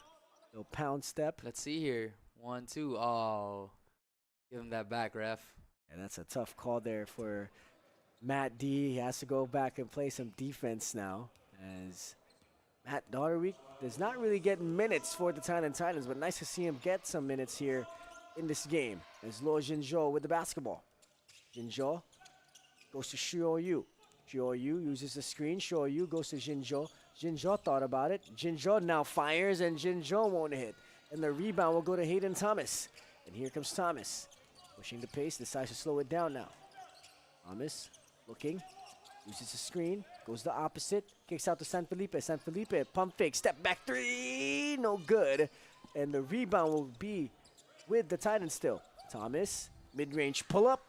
No pound step. Let's see here. 1, 2. Oh. Give him that back, ref. And that's a tough call there for Matt D. He has to go back and play some defense now, as Matt Dotterweek does not really get minutes for the Thailand Titans, but nice to see him get some minutes here in this game. As Lo Jinzhou with the basketball. Jinzhou goes to Xiaoyu. Xiaoyu uses the screen. Xiaoyu goes to Jinzhou. Jinzhou thought about it. Jinzhou now fires, and Jinzhou won't hit. And the rebound will go to Hayden Thomas. And here comes Thomas. Pushing the pace, decides to slow it down now. Thomas looking, uses the screen, goes the opposite, kicks out to San Felipe. San Felipe, pump fake, step back three, no good. And the rebound will be with the Titans still. Thomas, mid-range pull-up,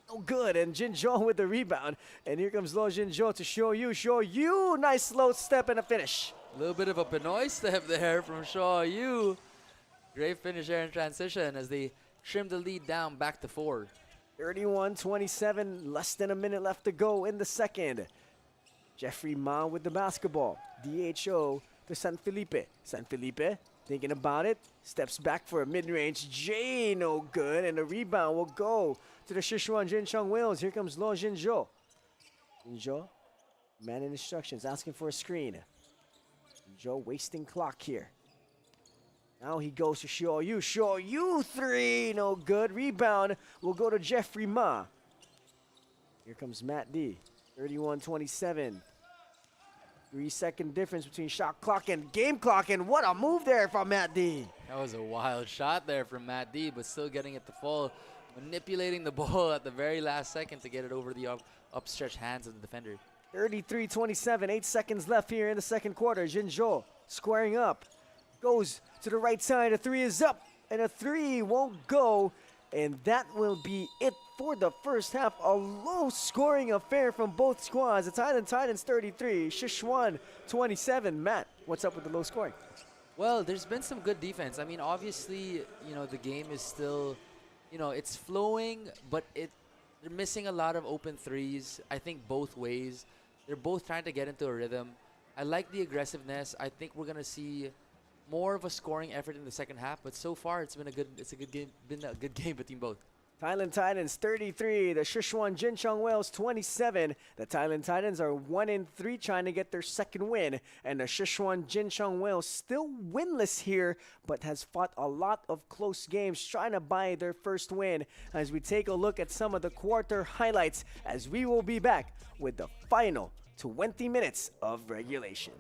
no good. And Jinzhou with the rebound. And here comes Lo Jinzhou to Xiaoyu. Nice slow step and a finish. A little bit of a Pinoy step there from Xiaoyu. Great finish there in transition as they trim the lead down back to 4. 31-27, less than a minute left to go in the second. Jeffrey Ma with the basketball. DHO to San Felipe. San Felipe thinking about it, steps back for a mid-range J, no good, and the rebound will go to the Sichuan Jincheng Whales. Here comes Lo Jinzhou. Jinzhou, man in instructions, asking for a screen. Jinzhou wasting clock here. Now he goes to Xiaoyu. Xiaoyu three, no good. Rebound will go to Jeffrey Ma. Here comes Matt D. 31-27. 3-second difference between shot clock and game clock, and what a move there from Matt D. That was a wild shot there from Matt D, but still getting it to fall, manipulating the ball at the very last second to get it over the upstretched hands of the defender. 33-27, 8 seconds left here in the second quarter. Jinzhou squaring up, goes to the right side. A three is up, and a three won't go. And that will be it for the first half. A low-scoring affair from both squads. The Thailand Titans 33, Sichuan 27. Matt, what's up with the low scoring? Well, there's been some good defense. I mean, obviously, the game is still, it's flowing, but they're missing a lot of open threes. I think both ways. They're both trying to get into a rhythm. I like the aggressiveness. I think we're gonna see more of a scoring effort in the second half, but so far it's been a good game between both. Thailand Titans 33, the Sichuan Jincheng Whales 27. The Thailand Titans are 1-3, trying to get their second win, and the Sichuan Jincheng Whales still winless here, but has fought a lot of close games, trying to buy their first win. As we take a look at some of the quarter highlights, as we will be back with the final 20 minutes of regulation.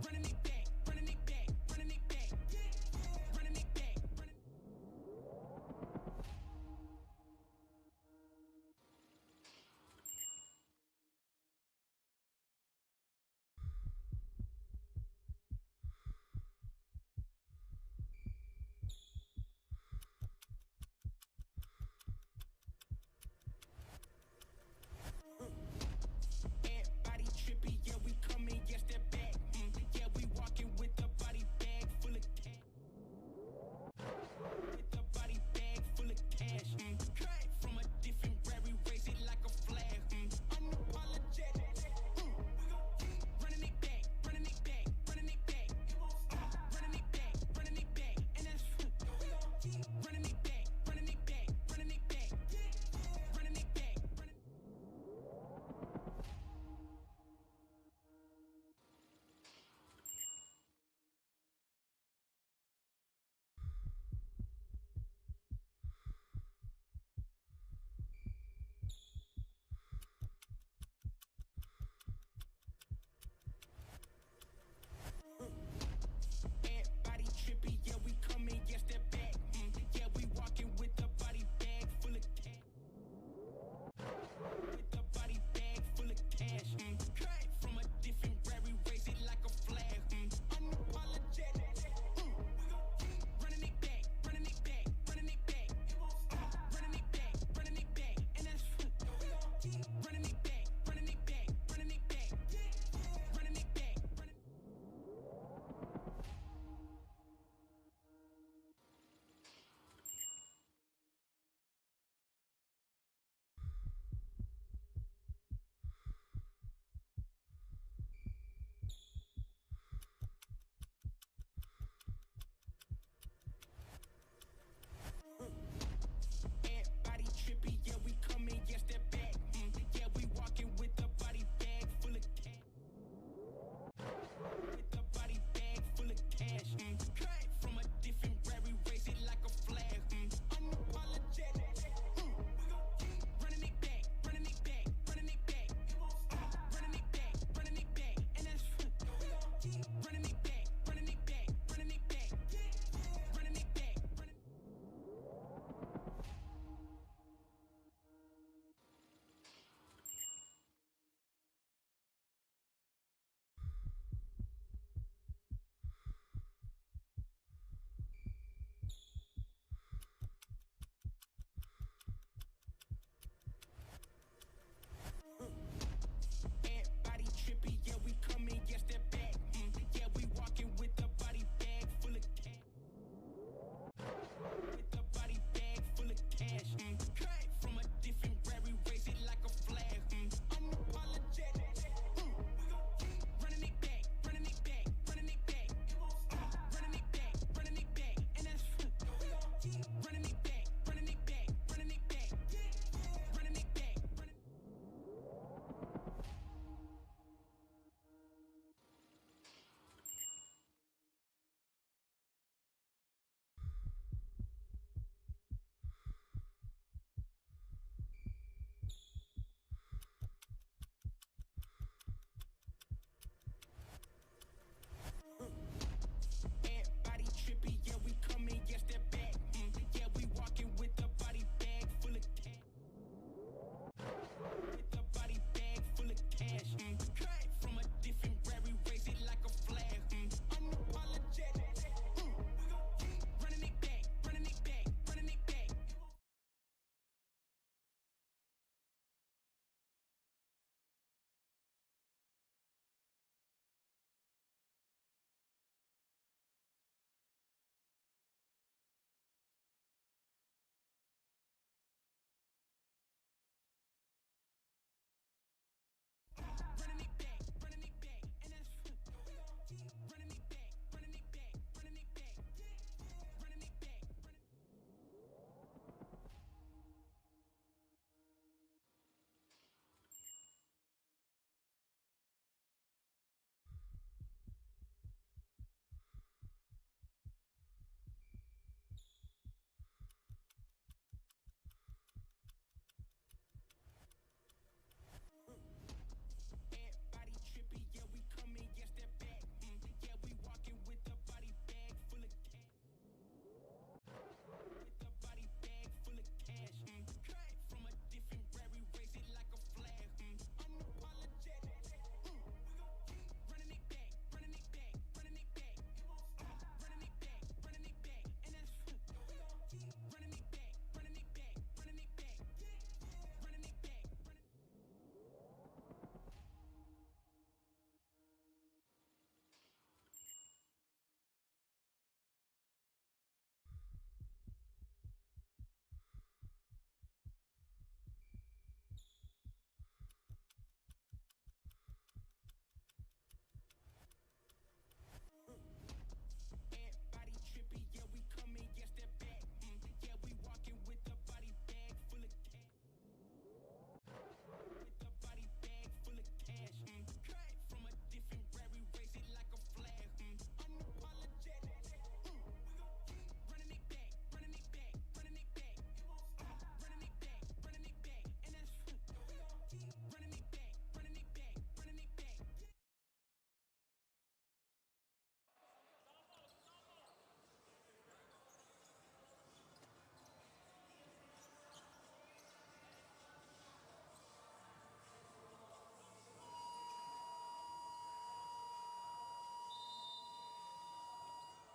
running it back, running it back, running it back, running it back. Everybody trippy, yeah, we coming, yes, they're back. Yeah, we walking with the body bag full of cash. With the body bag full of cash. Came from a different rare, we raise it like a flag. Unapologetic. We gon' keep running it back, running it back, running it back. It won't stop. Running it back, running it back. And that's we gon' keep running it back, running it back, running it back. Running it back, running. Everybody trippy, yeah, we coming, yes, they're back. Yeah, we walking with the body bag full of cash. With the body bag full of cash. Came from a different rare, we raise it like a flag. Unapologetic. We gon' keep running it back, running it back, running it back. It won't stop. Running it back, running it back. And that's we gon' keep running it back, running it back, running it back. Running it back, running. Everybody trippy, yeah, we coming, yes, they're back. Yeah, we walking with the body bag full of cash. With the body bag full of cash. Came from a different rare, we raise it like a flag. Unapologetic. We gon' keep running it back, running it back, running it back. It won't stop. Running it back, running it back. And that's we gon' keep running it back, running it back, running it back. Running it back, running. Everybody trippy, yeah, we coming, yes, they're back. Yeah,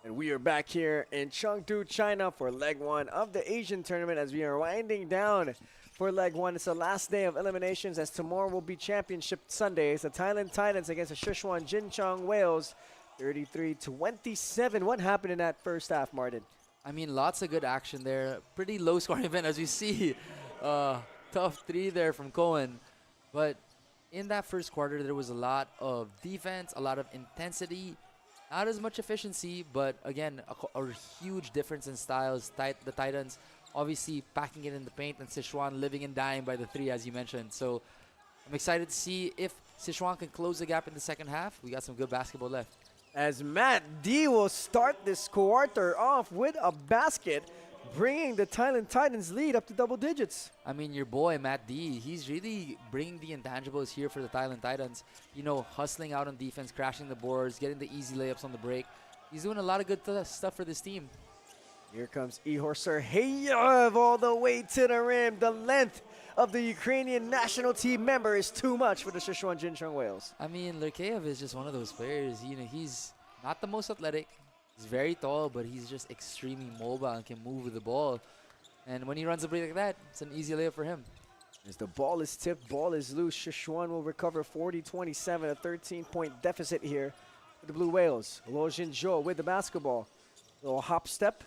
And we are back here in Chengdu, China for leg one of the Asian tournament as we are winding down for leg one. It's the last day of eliminations as tomorrow will be Championship Sunday. It's the Thailand Titans against the Sichuan Jincheng Whales, 33-27. What happened in that first half, Martin? I mean, lots of good action there. Pretty low scoring event as we see. Tough three there from Cohen. But in that first quarter, there was a lot of defense, a lot of intensity. Not as much efficiency, but again, a huge difference in styles. The Titans obviously packing it in the paint, and Sichuan living and dying by the three, as you mentioned. So I'm excited to see if Sichuan can close the gap in the second half. We got some good basketball left. As Matt D will start this quarter off with a basket, bringing the Thailand Titans lead up to double digits. I mean, your boy, Matt D, he's really bringing the intangibles here for the Thailand Titans. You know, hustling out on defense, crashing the boards, getting the easy layups on the break. He's doing a lot of good stuff for this team. Here comes Ihor Sergeyev all the way to the rim. The length of the Ukrainian national team member is too much for the Sichuan Jincheng Whales. I mean, Lurkeyev is just one of those players. You know, he's not the most athletic. He's very tall, but he's just extremely mobile and can move with the ball. And when he runs a break like that, it's an easy layup for him. As the ball is tipped, ball is loose, Sichuan will recover 40-27, a 13-point deficit here for the Blue Whales. Lo Jinzhou with the basketball. Little hop step,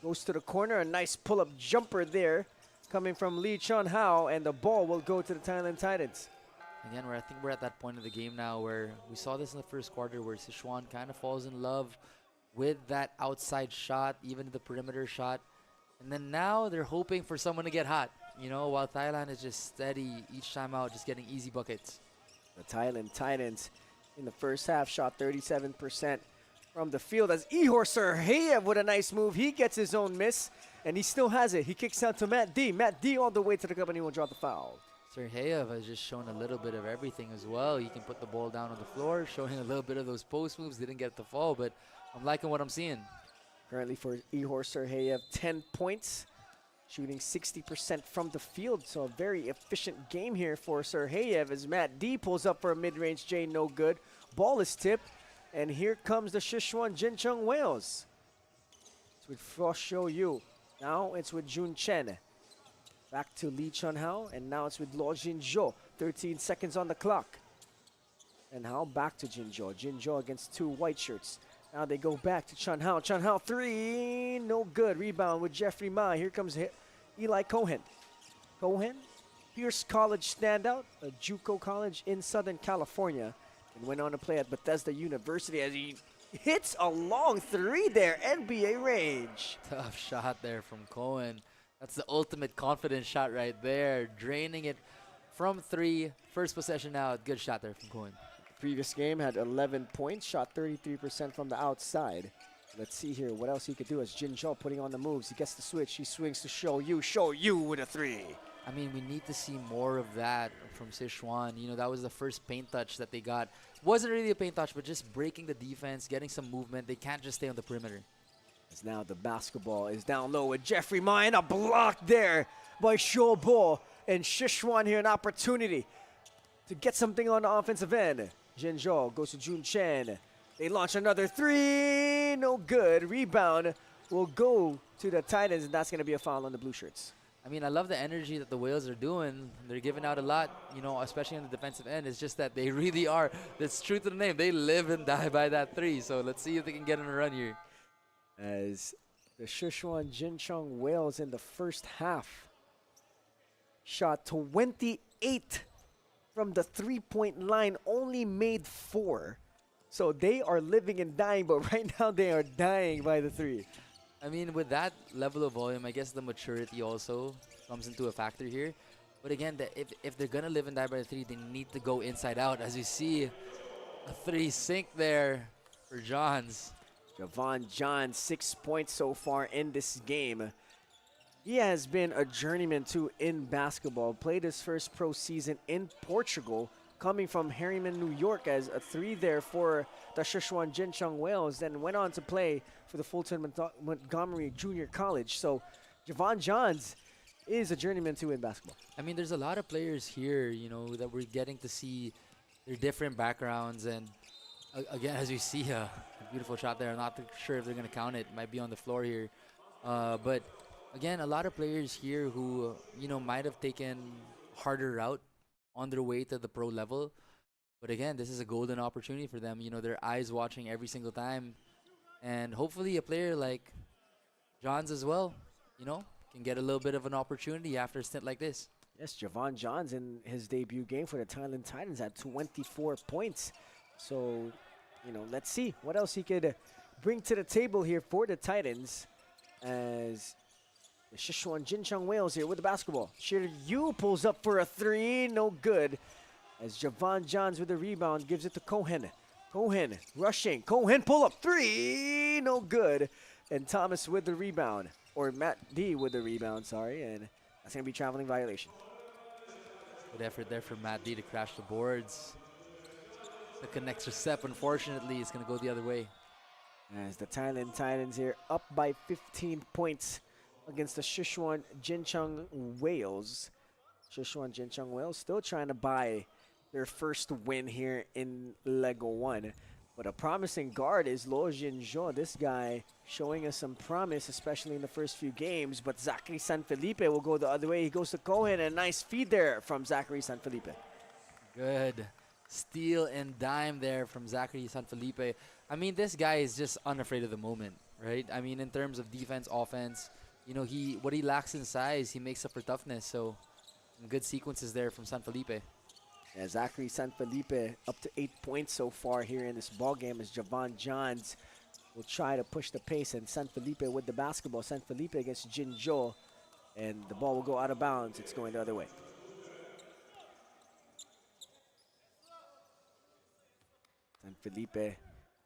goes to the corner, a nice pull-up jumper there coming from Lee Chun-hao, and the ball will go to the Thailand Titans. Again, I think we're at that point of the game now where we saw this in the first quarter where Sichuan kind of falls in love with that outside shot, even the perimeter shot. And then now they're hoping for someone to get hot, you know, while Thailand is just steady each time out, just getting easy buckets. The Thailand Titans in the first half shot 37% from the field as Ihor Sergeyev with a nice move. He gets his own miss, and he still has it. He kicks out to Matt D. Matt D all the way to the cup, and he will draw the foul. Sergeyev has just shown a little bit of everything as well. He can put the ball down on the floor, showing a little bit of those post moves. Didn't get the fall, but I'm liking what I'm seeing. Currently for Ihor Sergeyev, 10 points, shooting 60% from the field. So a very efficient game here for Sergeyev as Matt D pulls up for a mid-range J, no good. Ball is tipped, and here comes the Sichuan Jincheng Whales. It's with Frost Shou Yu. Now it's with Jun Chen. Back to Lee Chun-hao, and now it's with Lo Jinzhou. 13 seconds on the clock. And how back to Jinzhou. Jinzhou against two white shirts. Now they go back to Chun-hao. Chun-hao three, no good. Rebound with Jeffrey Ma. Here comes Eli Cohen. Cohen, Pierce College standout, a JUCO college in Southern California, and went on to play at Bethesda University as he hits a long three there, NBA range. Tough shot there from Cohen. That's the ultimate confidence shot right there. Draining it from three. First possession out. Good shot there from Cohen. Previous game had 11 points, shot 33% from the outside. Let's see here what else he could do as Jinzhou putting on the moves. He gets the switch. He swings to Shou Yu with a three. I mean, we need to see more of that from Sichuan. You know, that was the first paint touch that they got. Wasn't really a paint touch, but just breaking the defense, getting some movement. They can't just stay on the perimeter. As now the basketball is down low with Jeffrey Ma, and a block there by Shou Bo. And Sichuan here an opportunity to get something on the offensive end. Jinzhou goes to Jun Chen. They launch another three. No good. Rebound will go to the Titans, and that's going to be a foul on the blue shirts. I mean, I love the energy that the Whales are doing. They're giving out a lot, you know, especially on the defensive end. It's just that they really are. That's true to the name. They live and die by that three. So let's see if they can get on a run here. As the Sichuan Jincheng Whales in the first half shot 28 from the three-point line, only made 4. So they are living and dying, but right now they are dying by the three. I mean, with that level of volume, I guess the maturity also comes into a factor here. But again, if they're going to live and die by the three, they need to go inside out. As you see, a three sink there for Johns. Javon John, 6 points so far in this game. He has been a journeyman too in basketball. Played his first pro season in Portugal, coming from Harriman, New York, as a three there for the Sichuan Jincheng Whales. Then went on to play for the Fulton Montgomery Junior College. So Javon Johns is a journeyman too in basketball. I mean, there's a lot of players here, you know, that we're getting to see their different backgrounds. And again, as you see, Beautiful shot there. I'm not sure if they're going to count it. Might be on the floor here. But again, a lot of players here who, might have taken harder route on their way to the pro level. But again, this is a golden opportunity for them. Their eyes watching every single time. And hopefully a player like Johns as well, can get a little bit of an opportunity after a stint like this. Yes, Javon Johns in his debut game for the Thailand Titans had 24 points. So, let's see what else he could bring to the table here for the Titans as the Sichuan Jincheng Whales here with the basketball. Shiryu pulls up for a three, no good. As Javon Johns with the rebound gives it to Cohen. Cohen rushing. Cohen pull up three, no good. And Thomas with the rebound, or Matt D with the rebound, sorry, and that's going to be traveling violation. Good effort there for Matt D to crash the boards. The connector step, unfortunately, is going to go the other way. As the Thailand Titans here up by 15 points against the Sichuan Jincheng Whales. Sichuan Jincheng Whales still trying to buy their first win here in leg one. But a promising guard is Lo Jinzhou. This guy showing us some promise, especially in the first few games. But Zachary Sanfelipe will go the other way. He goes to Cohen, and a nice feed there from Zachary Sanfelipe. Good steal and dime there from Zachary Sanfelipe. I mean, this guy is just unafraid of the moment, right? I mean, in terms of defense, offense, what he lacks in size, he makes up for toughness. So, some good sequences there from Sanfelipe. Yeah, Zachary Sanfelipe up to 8 points so far here in this ball game as Javon Johns will try to push the pace, and Sanfelipe with the basketball. Sanfelipe against Jinzhou, and the ball will go out of bounds. It's going the other way. Sanfelipe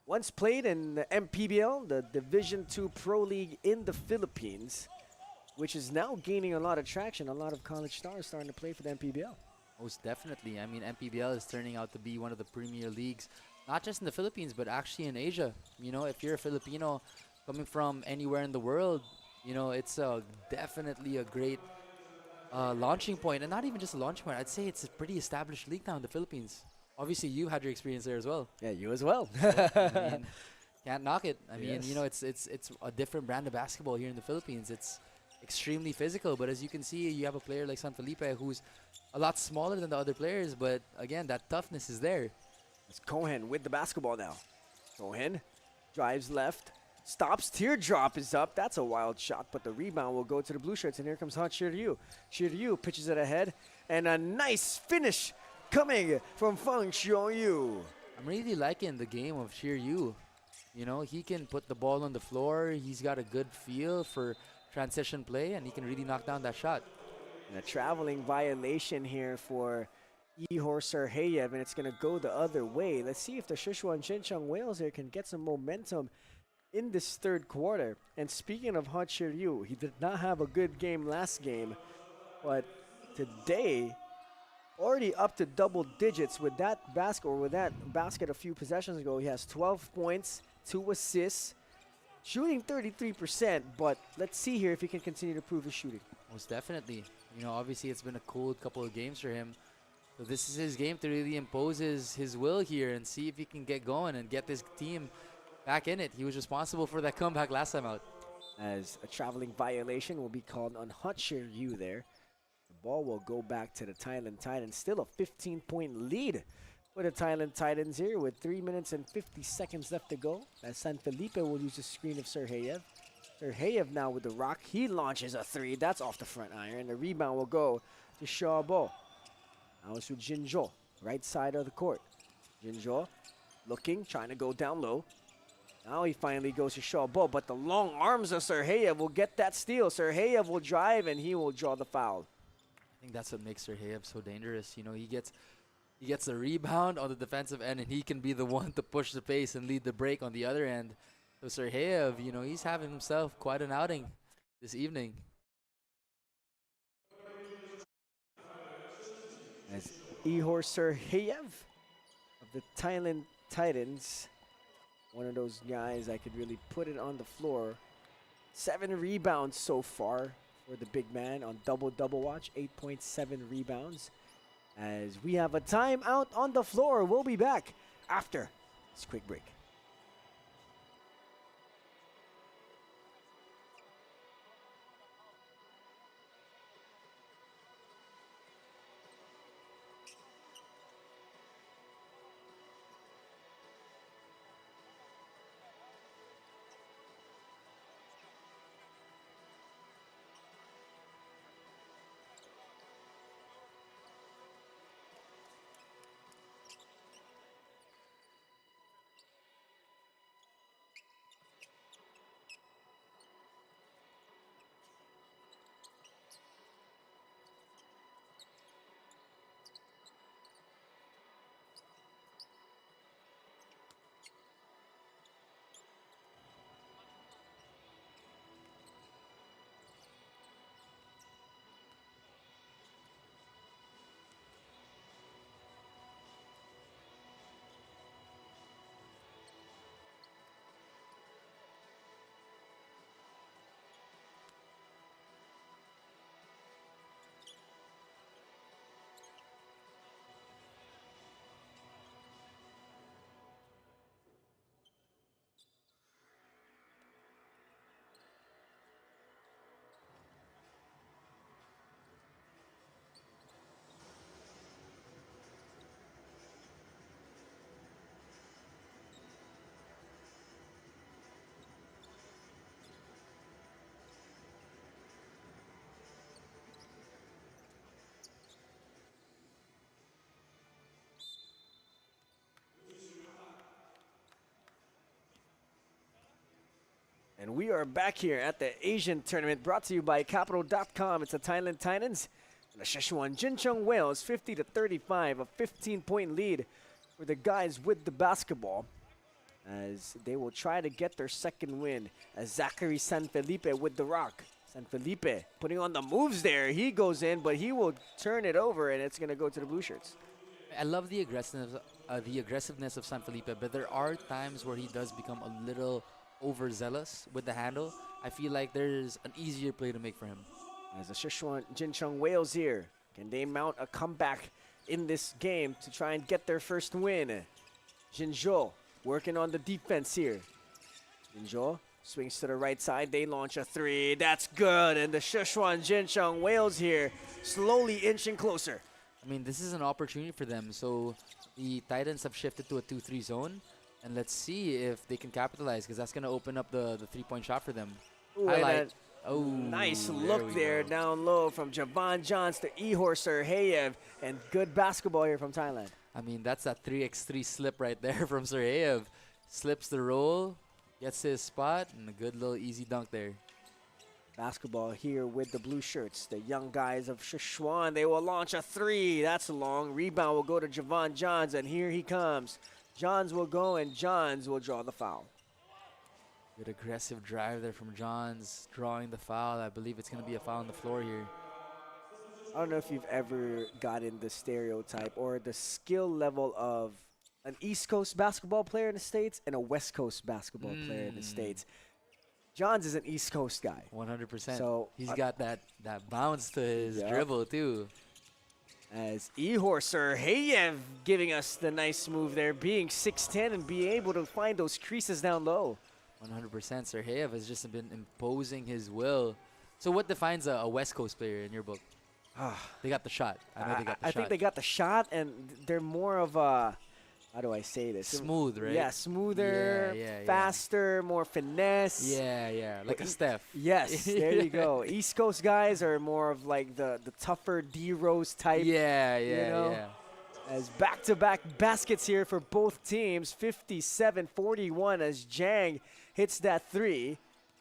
once played in the MPBL, the Division II Pro League in the Philippines, which is now gaining a lot of traction. A lot of college stars starting to play for the MPBL. Most definitely. I mean, MPBL is turning out to be one of the premier leagues, not just in the Philippines, but actually in Asia. If you're a Filipino coming from anywhere in the world, it's definitely a great launching point. And not even just a launching point. I'd say it's a pretty established league now in the Philippines. Obviously, you had your experience there as well. Yeah, you as well. I mean, can't knock it. I mean, Yes. it's a different brand of basketball here in the Philippines. It's extremely physical, but as you can see, you have a player like Sanfelipe who's a lot smaller than the other players, but again, that toughness is there. It's Cohen with the basketball now. Cohen drives left, stops, teardrop is up. That's a wild shot, but the rebound will go to the blue shirts, and here comes Han Shiryu. Shiryu pitches it ahead, and a nice finish coming from Feng Xiongyu. I'm really liking the game of Shiryu. He can put the ball on the floor. He's got a good feel for transition play, and he can really knock down that shot. And a traveling violation here for Ihor Serheyev, and it's going to go the other way. Let's see if the Sichuan Jincheng Whales here can get some momentum in this third quarter. And speaking of Han Shiryu, he did not have a good game last game, but today already up to double digits with that basket a few possessions ago. He has 12 points, 2 assists, shooting 33%, but let's see here if he can continue to prove his shooting. Most definitely. Obviously it's been a cold couple of games for him. So this is his game to really impose his will here and see if he can get going and get this team back in it. He was responsible for that comeback last time out. As a traveling violation will be called on Han Shiryu there. The ball will go back to the Thailand Titans. Still a 15-point lead for the Thailand Titans here with 3 minutes and 50 seconds left to go. As Sanfelipe will use the screen of Serheyev. Serheyev now with the rock. He launches a three. That's off the front iron. The rebound will go to Xiaobo. Now it's with Jinzhou, right side of the court. Jinzhou looking, trying to go down low. Now he finally goes to Xiaobo, but the long arms of Serheyev will get that steal. Serheyev will drive, and he will draw the foul. I think that's what makes Serheyev so dangerous. He gets the rebound on the defensive end, and he can be the one to push the pace and lead the break on the other end. So Serheyev, he's having himself quite an outing this evening. As Ihor Serheyev of the Thailand Titans, one of those guys I could really put it on the floor. 7 rebounds so far for the big man on double-double watch, 8.7 rebounds. As we have a timeout on the floor, we'll be back after this quick break. And we are back here at the Asian tournament brought to you by Capital.com. It's the Thailand Titans and the Sichuan Jincheng Whales, 50-35, a 15-point lead for the guys with the basketball, as they will try to get their second win. As Zachary Sanfelipe with the rock. Sanfelipe putting on the moves there. He goes in, but he will turn it over, and it's going to go to the blue shirts. I love the aggressiveness of Sanfelipe, but there are times where he does become a little overzealous with the handle. I feel like there's an easier play to make for him. As the Sichuan Jincheng Whales here, can they mount a comeback in this game to try and get their first win? Jinzhou working on the defense here. Jinzhou swings to the right side. They launch a three. That's good. And the Sichuan Jincheng Whales here slowly inching closer. I mean, this is an opportunity for them. So the Titans have shifted to a 2-3 zone. And let's see if they can capitalize, because that's going to open up the three-point shot for them. Ooh, Highlight. Oh, nice look there go. down low from Javan Johns to Ihor Serheyev. And good basketball here from Thailand. I mean, that's that 3x3 slip right there from Serheyev. Slips the roll, gets his spot, and a good little easy dunk there. Basketball here with the blue shirts. The young guys of Sichuan, they will launch a three. That's long. Rebound will go to Javan Johns, and here he comes. Johns will go, and Johns will draw the foul. Good aggressive drive there from Johns, drawing the foul. I believe it's going to be a foul on the floor here. I don't know if you've ever gotten the stereotype or the skill level of an East Coast basketball player in the States and a West Coast basketball player in the States. Johns is an East Coast guy. 100%. So he's got that bounce to his dribble too. As Ihor Serheyev giving us the nice move there, being 6'10" and be able to find those creases down low. 100%. Serheyev has just been imposing his will. So what defines a West Coast player in your book? They got the shot. I know they got the shot. I think they got the shot, and they're more of a, how do I say this? Smooth, right? Yeah, smoother, faster, more finesse. Yeah, like a Steph. Yes, there you go. East Coast guys are more of like the tougher D-Rose type. Yeah. As back-to-back baskets here for both teams, 57-41 as Jang hits that three,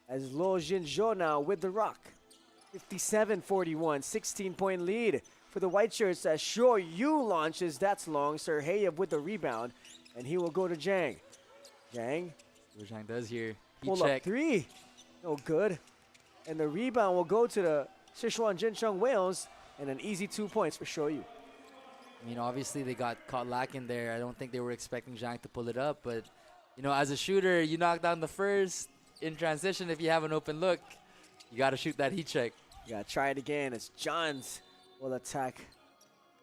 as Lo Jinzhou now with the rock. 57-41, 16-point lead for the white shirts as Shuo Yu launches. That's long. Serheyev with the rebound, and he will go to Jang. Jang. What Jang does here. Pull up three. No good. And the rebound will go to the Sichuan Jincheng Whales, and an easy 2 points for Shuo Yu. I mean, obviously they got caught lacking there. I don't think they were expecting Zhang to pull it up, but you know, as a shooter, you knock down the first in transition. If you have an open look, you got to shoot that heat check. You got to try it again as Johns will attack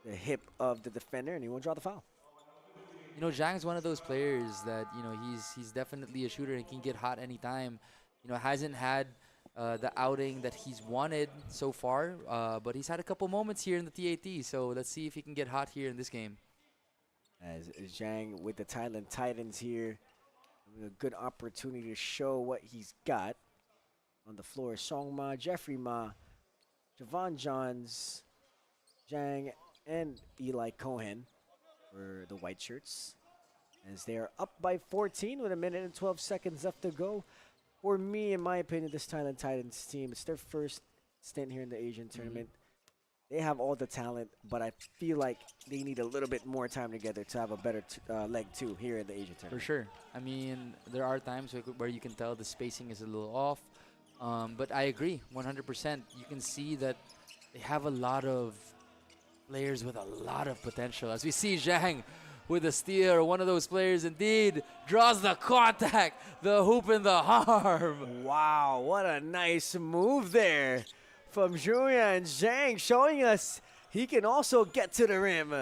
the hip of the defender, and he will draw the foul. You know, Zhang's one of those players that, you know, he's definitely a shooter and can get hot anytime. You know, hasn't had the outing that he's wanted so far, but he's had a couple moments here in the TAT, so let's see if he can get hot here in this game. As Zhang with the Thailand Titans here, having a good opportunity to show what he's got on the floor. Song Ma, Jeffrey Ma, Javan Johns, Zhang, and Eli Cohen for the white shirts, as they are up by 14 with 1 minute and 12 seconds left to go. For me, in my opinion, this Thailand Titans team, it's their first stint here in the Asian tournament. They have all the talent, but I feel like they need a little bit more time together to have a better leg two here in the Asian tournament. For sure. I mean, there are times where you can tell the spacing is a little off, but I agree 100%. You can see that they have a lot of players with a lot of potential. As we see Zhang with a steal, one of those players indeed draws the contact, the hoop and the arm. Wow, what a nice move there from Julian Zhang, showing us he can also get to the rim.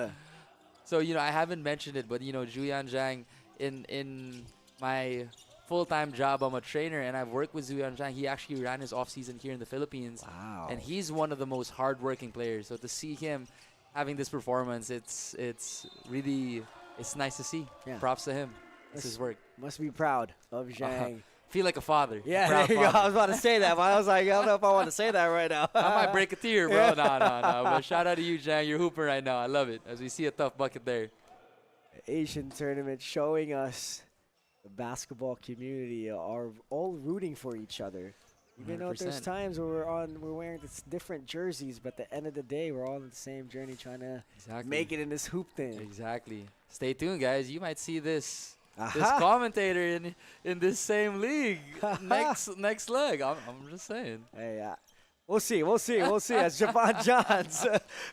So, you know, I haven't mentioned it, but, you know, Julian Zhang, in my full-time job, I'm a trainer, and I've worked with Julian Zhang. He actually ran his off-season here in the Philippines. Wow. And he's one of the most hard-working players. So to see him having this performance, it's really, it's nice to see. Yeah. Props to him. This is work. Must be proud of Zhang. Feel like a father. Yeah, there you go. I was about to say that, but I was like, I don't know if I want to say that right now. I might break a tear, bro. No. But shout out to you, Zhang. You're hooping right now. I love it. As we see a tough bucket there. The Asian tournament showing us the the basketball community are all rooting for each other. Even though there's 100%. times where we're wearing different jerseys, but at the end of the day, we're all on the same journey trying to Exactly. make it in this hoop thing. Exactly. Stay tuned, guys. You might see this Aha! commentator in this same league next leg. I'm just saying. Hey, we'll see. As Javon Johns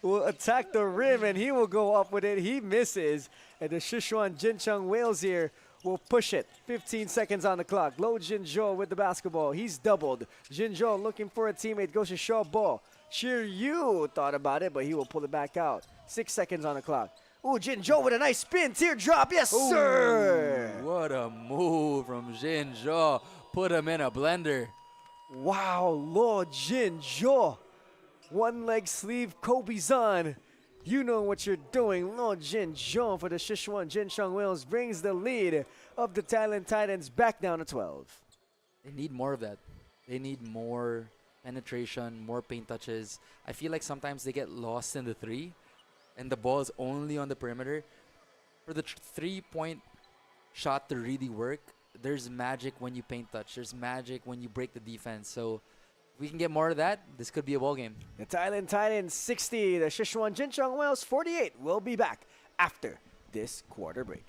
will attack the rim and he will go up with it. He misses, and the Sichuan Jincheng Whales here will push it. 15 seconds on the clock. Lo Jinzhou with the basketball. He's doubled. Jinzhou looking for a teammate. Goes to Shaw ball. Yu thought about it, but he will pull it back out. 6 seconds on the clock. Ooh, Jinzhou with a nice spin. Teardrop. Yes, sir. What a move from Jinzhou. Put him in a blender. Wow, Lo Jinzhou. One leg sleeve, Kobe-zan. You know what you're doing. Lo Jinzhou for the Sichuan Jincheng Whales brings the lead of the Thailand Titans back down to 12. They need more of that. They need more penetration, more paint touches. I feel like sometimes they get lost in the three, and the ball is only on the perimeter. For the 3-point shot to really work, there's magic when you paint touch. There's magic when you break the defense. So if we can get more of that, this could be a ball game. The Thailand Titans 60, the Sichuan Jincheng Whales 48. We'll be back after this quarter break.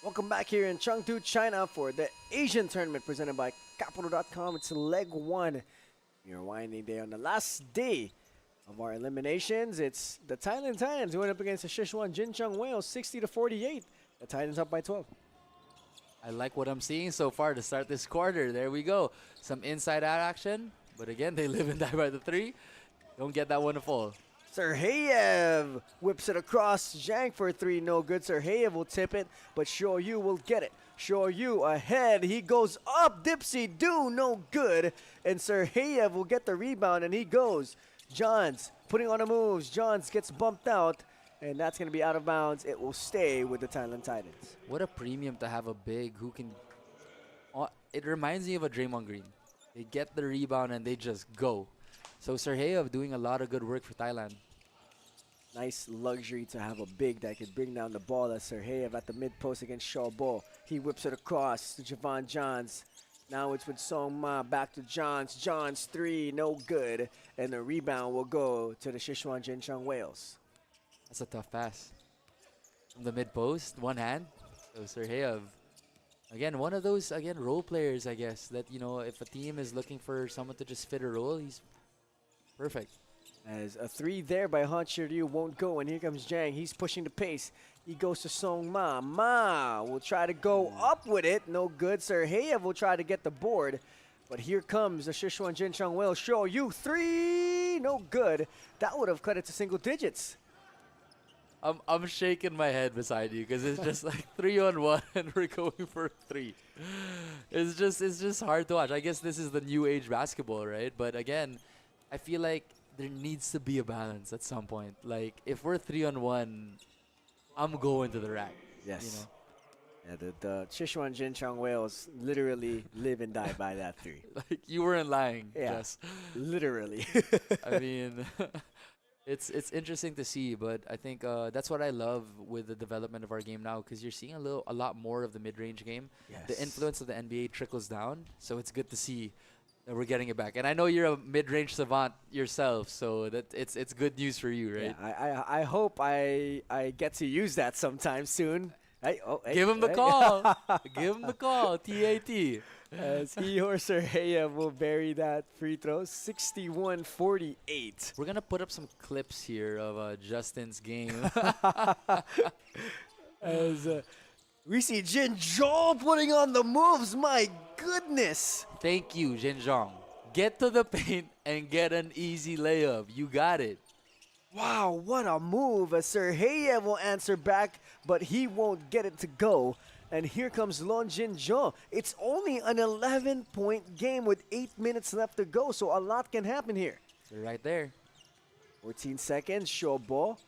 Welcome back here in Chengdu, China for the Asian tournament presented by Capital.com. It's leg one. You're winding down on the last day of our eliminations. It's the Thailand Titans who went up against the Sichuan Jincheng Whales 60-48. The Titans up by 12. I like what I'm seeing so far to start this quarter. There we go. Some inside out action. But again, they live and die by the three. Don't get that one to fall. Serheyev whips it across. Zhang for a three, no good. Serheyev will tip it, but Shoyu will get it. Shoyu ahead. He goes up. Dipsy do no good. And Serheyev will get the rebound, and he goes. Johns putting on the moves. Johns gets bumped out, and that's going to be out of bounds. It will stay with the Thailand Titans. What a premium to have a big who can... it reminds me of a Draymond Green. They get the rebound and they just go. So Serheyev doing a lot of good work for Thailand. Nice luxury to have a big that could bring down the ball. As Serheyev at the mid post against Shaw Ball. He whips it across to Javon Johns. Now it's with Song Ma. Back to Johns. Johns three, no good. And the rebound will go to the Sichuan Jincheng Whales. That's a tough pass. From the mid post, one hand. So Serheyev. Again, one of those, role players, I guess, that, you know, if a team is looking for someone to just fit a role, he's perfect. As a three there by Han Shiryu won't go, and here comes Zhang. He's pushing the pace. He goes to Song Ma. Ma will try to go up with it. No good. Serheyev will try to get the board. But here comes the Sichuan Jincheng Whales. Show you three. No good. That would have cut it to single digits. I'm shaking my head beside you because it's just like 3-on-1 and we're going for three. It's just hard to watch. I guess this is the new age basketball, right? But again, I feel like there needs to be a balance at some point. Like if we're 3-on-1, I'm going to the rack. Yes. You know? Yeah, the Sichuan Jincheng Whales literally live and die by that three. Like you weren't lying. Yeah, Jess. literally. I mean, It's interesting to see, but I think that's what I love with the development of our game now, because you're seeing a lot more of the mid-range game. The Yes. influence of the NBA trickles down, so it's good to see that we're getting it back. And I know you're a mid-range savant yourself, so that it's good news for you, right? Yeah, I hope I get to use that sometime soon. Hey, oh, hey, Give him the hey. call. Give him the call. TAT. As Ihor Serheyev will bury that free throw, 61-48. We're gonna put up some clips here of Justin's game. As we see Jin Zhou putting on the moves. My goodness. Thank you, Jinjong. Get to the paint and get an easy layup. You got it. Wow, what a move. As Serheyev will answer back, but he won't get it to go. And here comes Lon Jin Zhou. It's only an 11-point game with 8 minutes left to go, so a lot can happen here. They're right there. 14 seconds, Shobo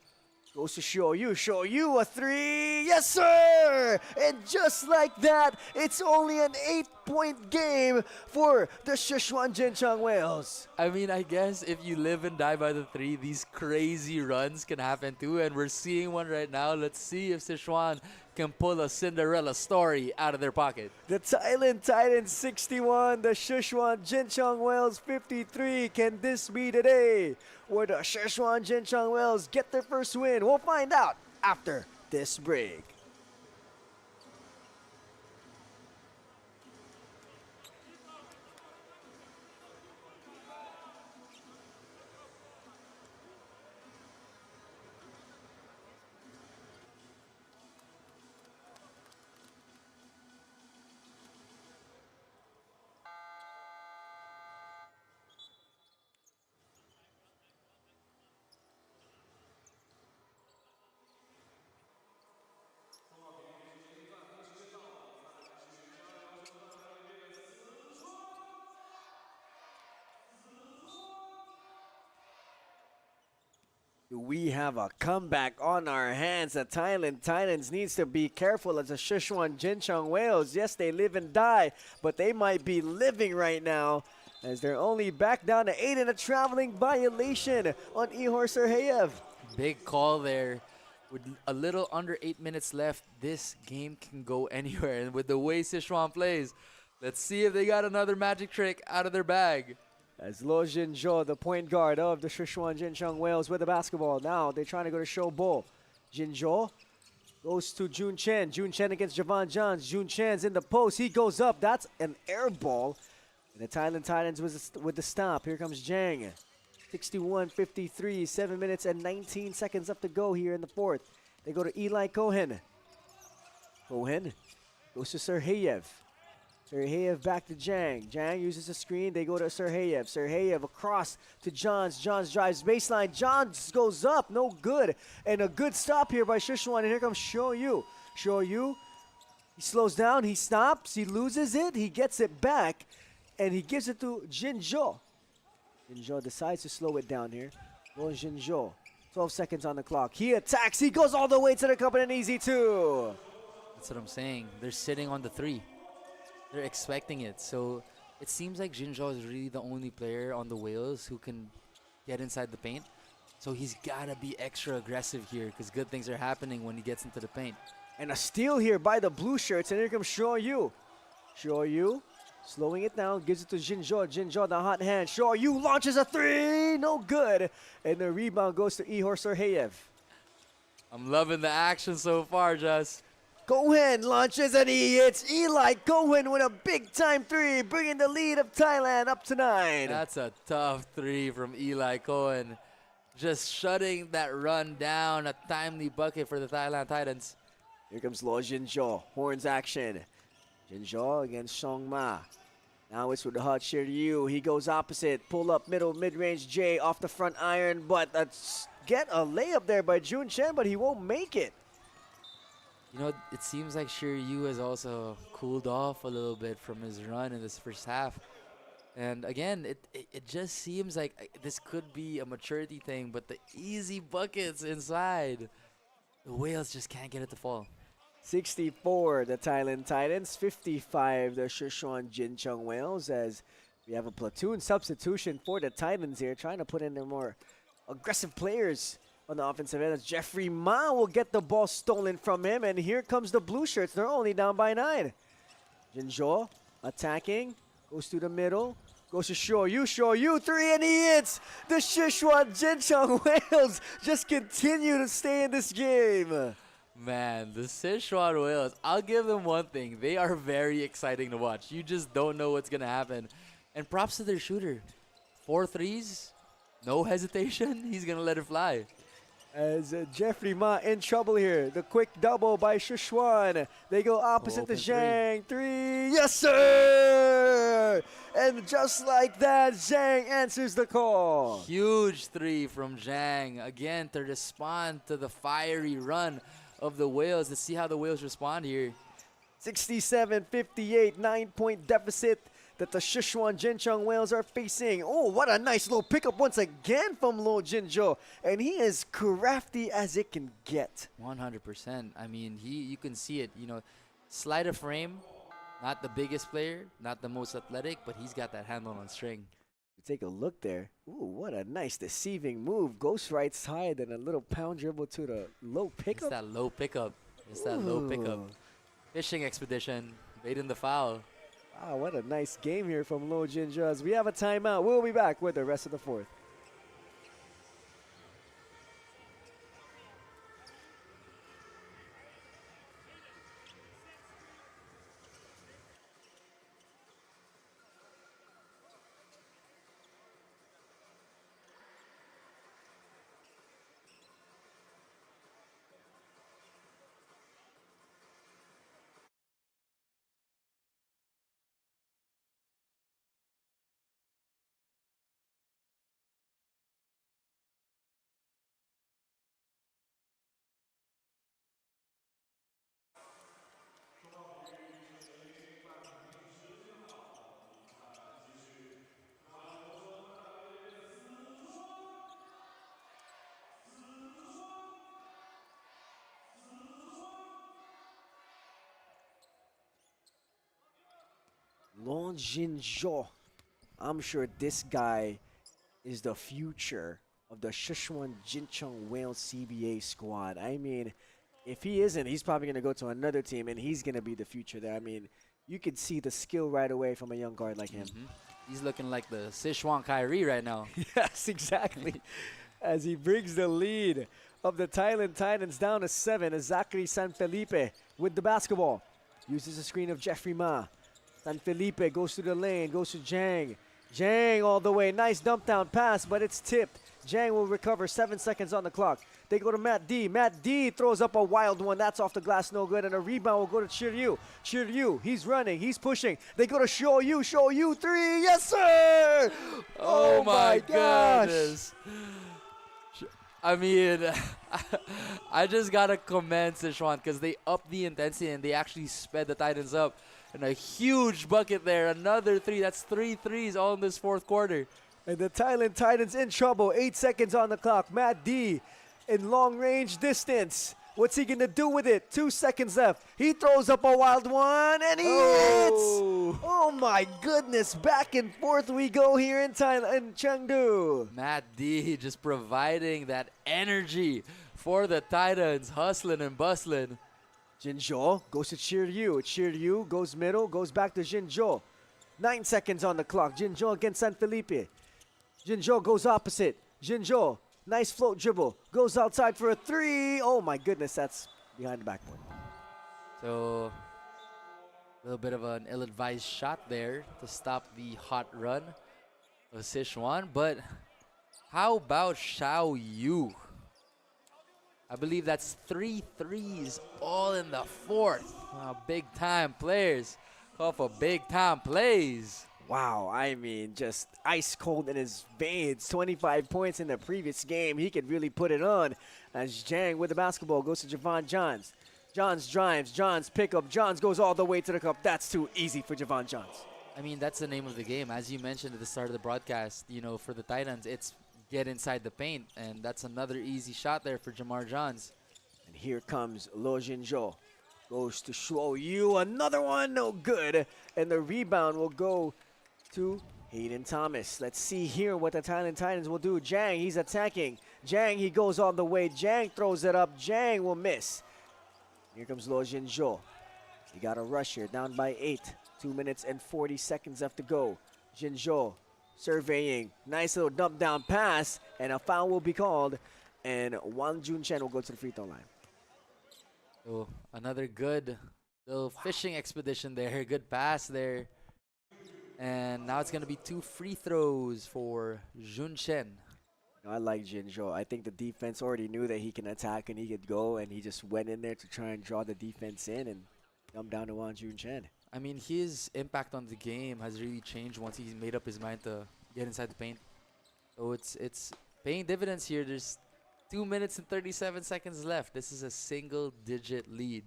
goes to Shoyu. Shoyu, a three. Yes, sir! And just like that, it's only an 8-point game for the Sichuan Jincheng Whales. I mean, I guess if you live and die by the three, these crazy runs can happen too. And we're seeing one right now. Let's see if Sichuan can pull a Cinderella story out of their pocket. The Thailand Titans 61, the Sichuan Jincheng Whales 53. Can this be the day where the Sichuan Jincheng Whales get their first win? We'll find out after this break. We have a comeback on our hands. The Thailand Titans needs to be careful as the Sichuan Jincheng Whales. Yes, they live and die, but they might be living right now as they're only back down to 8 in a traveling violation on Ihor Serheyev. Big call there. With a little under 8 minutes left, this game can go anywhere. And with the way Sichuan plays, let's see if they got another magic trick out of their bag. As Lo Jinzhou, the point guard of the Sichuan Jincheng Whales with the basketball. Now they're trying to go to Show Bo. Jinzhou goes to Jun Chen. Jun Chen against Javon Johns. Jun Chen's in the post. He goes up. That's an air ball. And the Thailand Titans with the stop. Here comes Jang. 61-53. 7 minutes and 19 seconds left to go here in the fourth. They go to Eli Cohen. Cohen goes to Serheyev. Serheyev back to Jang. Jang uses a screen. They go to Serheyev. Serheyev across to Johns. Johns drives baseline. Johns goes up. No good. And a good stop here by Sichuan. And here comes Shoyu. Shoyu, he slows down. He stops. He loses it. He gets it back. And he gives it to Jinzhou. Jinzhou decides to slow it down here. Go Jinzhou. 12 seconds on the clock. He attacks. He goes all the way to the cup and an easy two. That's what I'm saying. They're sitting on the three. They're expecting it. So it seems like Jinzhou is really the only player on the Whales who can get inside the paint. So he's got to be extra aggressive here because good things are happening when he gets into the paint. And a steal here by the blue shirts. And here comes Shoyu. Shoyu slowing it down. Gives it to Jinzhou. Jinzhou, the hot hand. Shoyu launches a three. No good. And the rebound goes to Ihor Serheyev. I'm loving the action so far, Just. Cohen launches and he hits. Eli Cohen with a big-time three, bringing the lead of Thailand up to 9. That's a tough three from Eli Cohen. Just shutting that run down. A timely bucket for the Thailand Titans. Here comes Lo Jinzhou. Horns action. Jinzhou against Song Ma. Now it's with the hot Shiryu. He goes opposite. Pull up middle, mid-range J off the front iron. But get a layup there by Jun Chen, but he won't make it. You know, it seems like Shiryu has also cooled off a little bit from his run in this first half. And again, it just seems like this could be a maturity thing, but the easy buckets inside, the Whales just can't get it to fall. 64, the Thailand Titans. 55, the Sichuan Jincheng Whales, as we have a platoon substitution for the Titans here, trying to put in their more aggressive players on the offensive end. As Jeffrey Ma will get the ball stolen from him, and here comes the blue shirts. They're only down by 9. Jinzhou attacking, goes to the middle, goes to Shoryu 3, and he hits! The Sichuan Jincheng Whales just continue to stay in this game. Man, the Sichuan Whales, I'll give them one thing. They are very exciting to watch. You just don't know what's going to happen. And props to their shooter. 4 threes, no hesitation. He's going to let it fly. As Jeffrey Ma in trouble here. The quick double by Sichuan. They go opposite to Open Zhang. 3. Yes, sir! And just like that, Zhang answers the call. Huge 3 from Zhang. Again, to respond to the fiery run of the Whales. Let's see how the Whales respond here. 67-58, 9-point deficit that the Sichuan Jincheng Whales are facing. Oh, what a nice little pickup once again from Lo Jinzhou. And he is crafty as it can get. 100%. I mean, you can see it. You know, sleight of frame, not the biggest player, not the most athletic, but he's got that handle on string. Take a look there. Ooh, what a nice deceiving move. Goes right side and a little pound dribble to the low pickup. It's that low pickup. It's that low pickup. Ooh. Fishing expedition, baiting the foul. Wow, what a nice game here from Lo Jinzhou. As we have a timeout. We'll be back with the rest of the fourth. Lo Jinzhou. I'm sure this guy is the future of the Sichuan Jincheng Whales CBA squad. I mean, if he isn't, he's probably going to go to another team, and he's going to be the future there. I mean, you could see the skill right away from a young guard like him. He's looking like the Sichuan Kyrie right now. Yes, exactly. As he brings the lead of the Thailand Titans down to 7, as Zachary Sanfelipe with the basketball. Uses the screen of Jeffrey Ma. Sanfelipe goes to the lane, goes to Zhang. Zhang all the way. Nice dump down pass, but it's tipped. Zhang will recover. 7 seconds on the clock. They go to Matt D. Matt D throws up a wild one. That's off the glass, no good. And a rebound will go to Chiryu. Chiryu, he's running, he's pushing. They go to Shoryu. Shoryu 3. Yes, sir! Oh my gosh. goodness. I mean, I just got to commend Sichuan because they upped the intensity and they actually sped the Titans up. And a huge bucket there. Another 3. That's 3 threes all in this fourth quarter. And the Thailand Titans in trouble. 8 seconds on the clock. Matt D in long range distance. What's he going to do with it? 2 seconds left. He throws up a wild one and he hits. Oh my goodness. Back and forth we go here in Thailand, in Chengdu. Matt D just providing that energy for the Titans. Hustling and bustling. Jinzhou goes to Chiryu. Chiryu goes middle, goes back to Jinzhou. 9 seconds on the clock. Jinzhou against Sanfelipe. Jinzhou goes opposite. Jinzhou, nice float dribble. Goes outside for a 3. Oh my goodness, that's behind the backboard. So, a little bit of an ill-advised shot there to stop the hot run of Sichuan. But how about Xiao Yu? I believe that's 3 threes all in the fourth. Wow, big-time players call for big-time plays. Wow, I mean, just ice cold in his veins. 25 points in the previous game. He could really put it on. As Zhang with the basketball goes to Javon Johns. Johns drives, Johns pick up, Johns goes all the way to the cup. That's too easy for Javon Johns. I mean, that's the name of the game. As you mentioned at the start of the broadcast, you know, for the Titans, it's get inside the paint, and that's another easy shot there for Jamar Johns. And here comes Lo Jinzhou. Goes to Shoryu. Another one, no good. And the rebound will go to Hayden Thomas. Let's see here what the Thailand Titans will do. Jang, he's attacking. Jang, he goes all the way. Jang throws it up. Jang will miss. Here comes Lo Jinzhou. He got a rush here, down by 8. 2 minutes and 40 seconds left to go. Jinzhou surveying. Nice little dump down pass, and a foul will be called. And Wang Junchen will go to the free throw line. So another good little fishing expedition there. Good pass there. And now it's going to be 2 free throws for Jun Chen. I like Jinzhou. I think the defense already knew that he can attack and he could go, and he just went in there to try and draw the defense in and dump down to Wang Junchen. I mean, his impact on the game has really changed once he's made up his mind to get inside the paint. So it's paying dividends here. There's 2 minutes and 37 seconds left. This is a single-digit lead.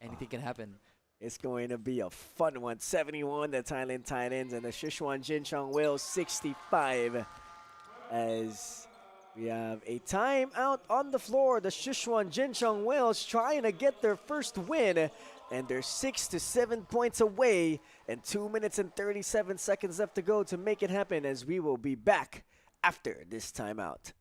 Anything can happen. It's going to be a fun one. 71, the Thailand Titans, and the Sichuan Jincheng Whales 65. As we have a timeout on the floor. The Sichuan Jincheng Whales trying to get their first win, and they're 6 to 7 points away, and 2 minutes and 37 seconds left to go to make it happen, as we will be back after this timeout.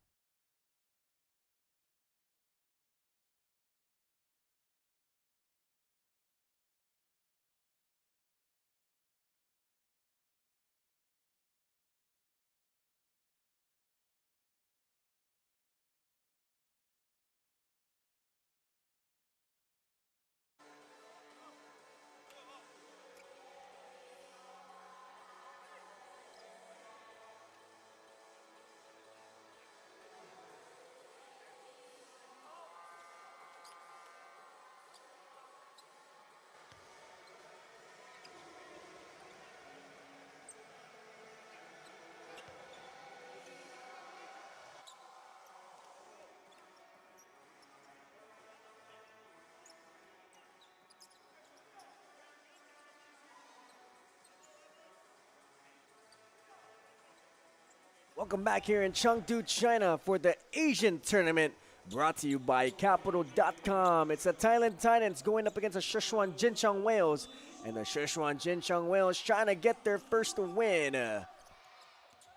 Welcome back here in Chengdu, China for the Asian tournament, brought to you by Capital.com. It's the Thailand Titans going up against the Sichuan Jincheng Whales, and the Sichuan Jincheng Whales trying to get their first win.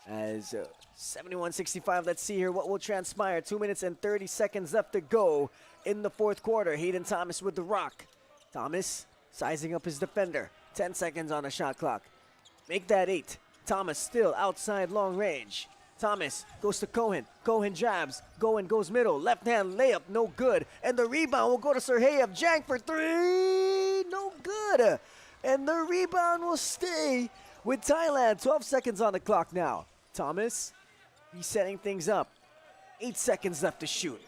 As 71-65, let's see here what will transpire. 2 minutes and 30 seconds left to go in the fourth quarter. Hayden Thomas with the rock. Thomas sizing up his defender. 10 seconds on the shot clock. Make that 8. Thomas still outside long range. Thomas goes to Cohen. Cohen jabs. Cohen goes middle. Left hand layup, no good. And the rebound will go to Serheyev. Jang for 3, no good. And the rebound will stay with Thailand. 12 seconds on the clock now. Thomas, he's setting things up. 8 seconds left to shoot.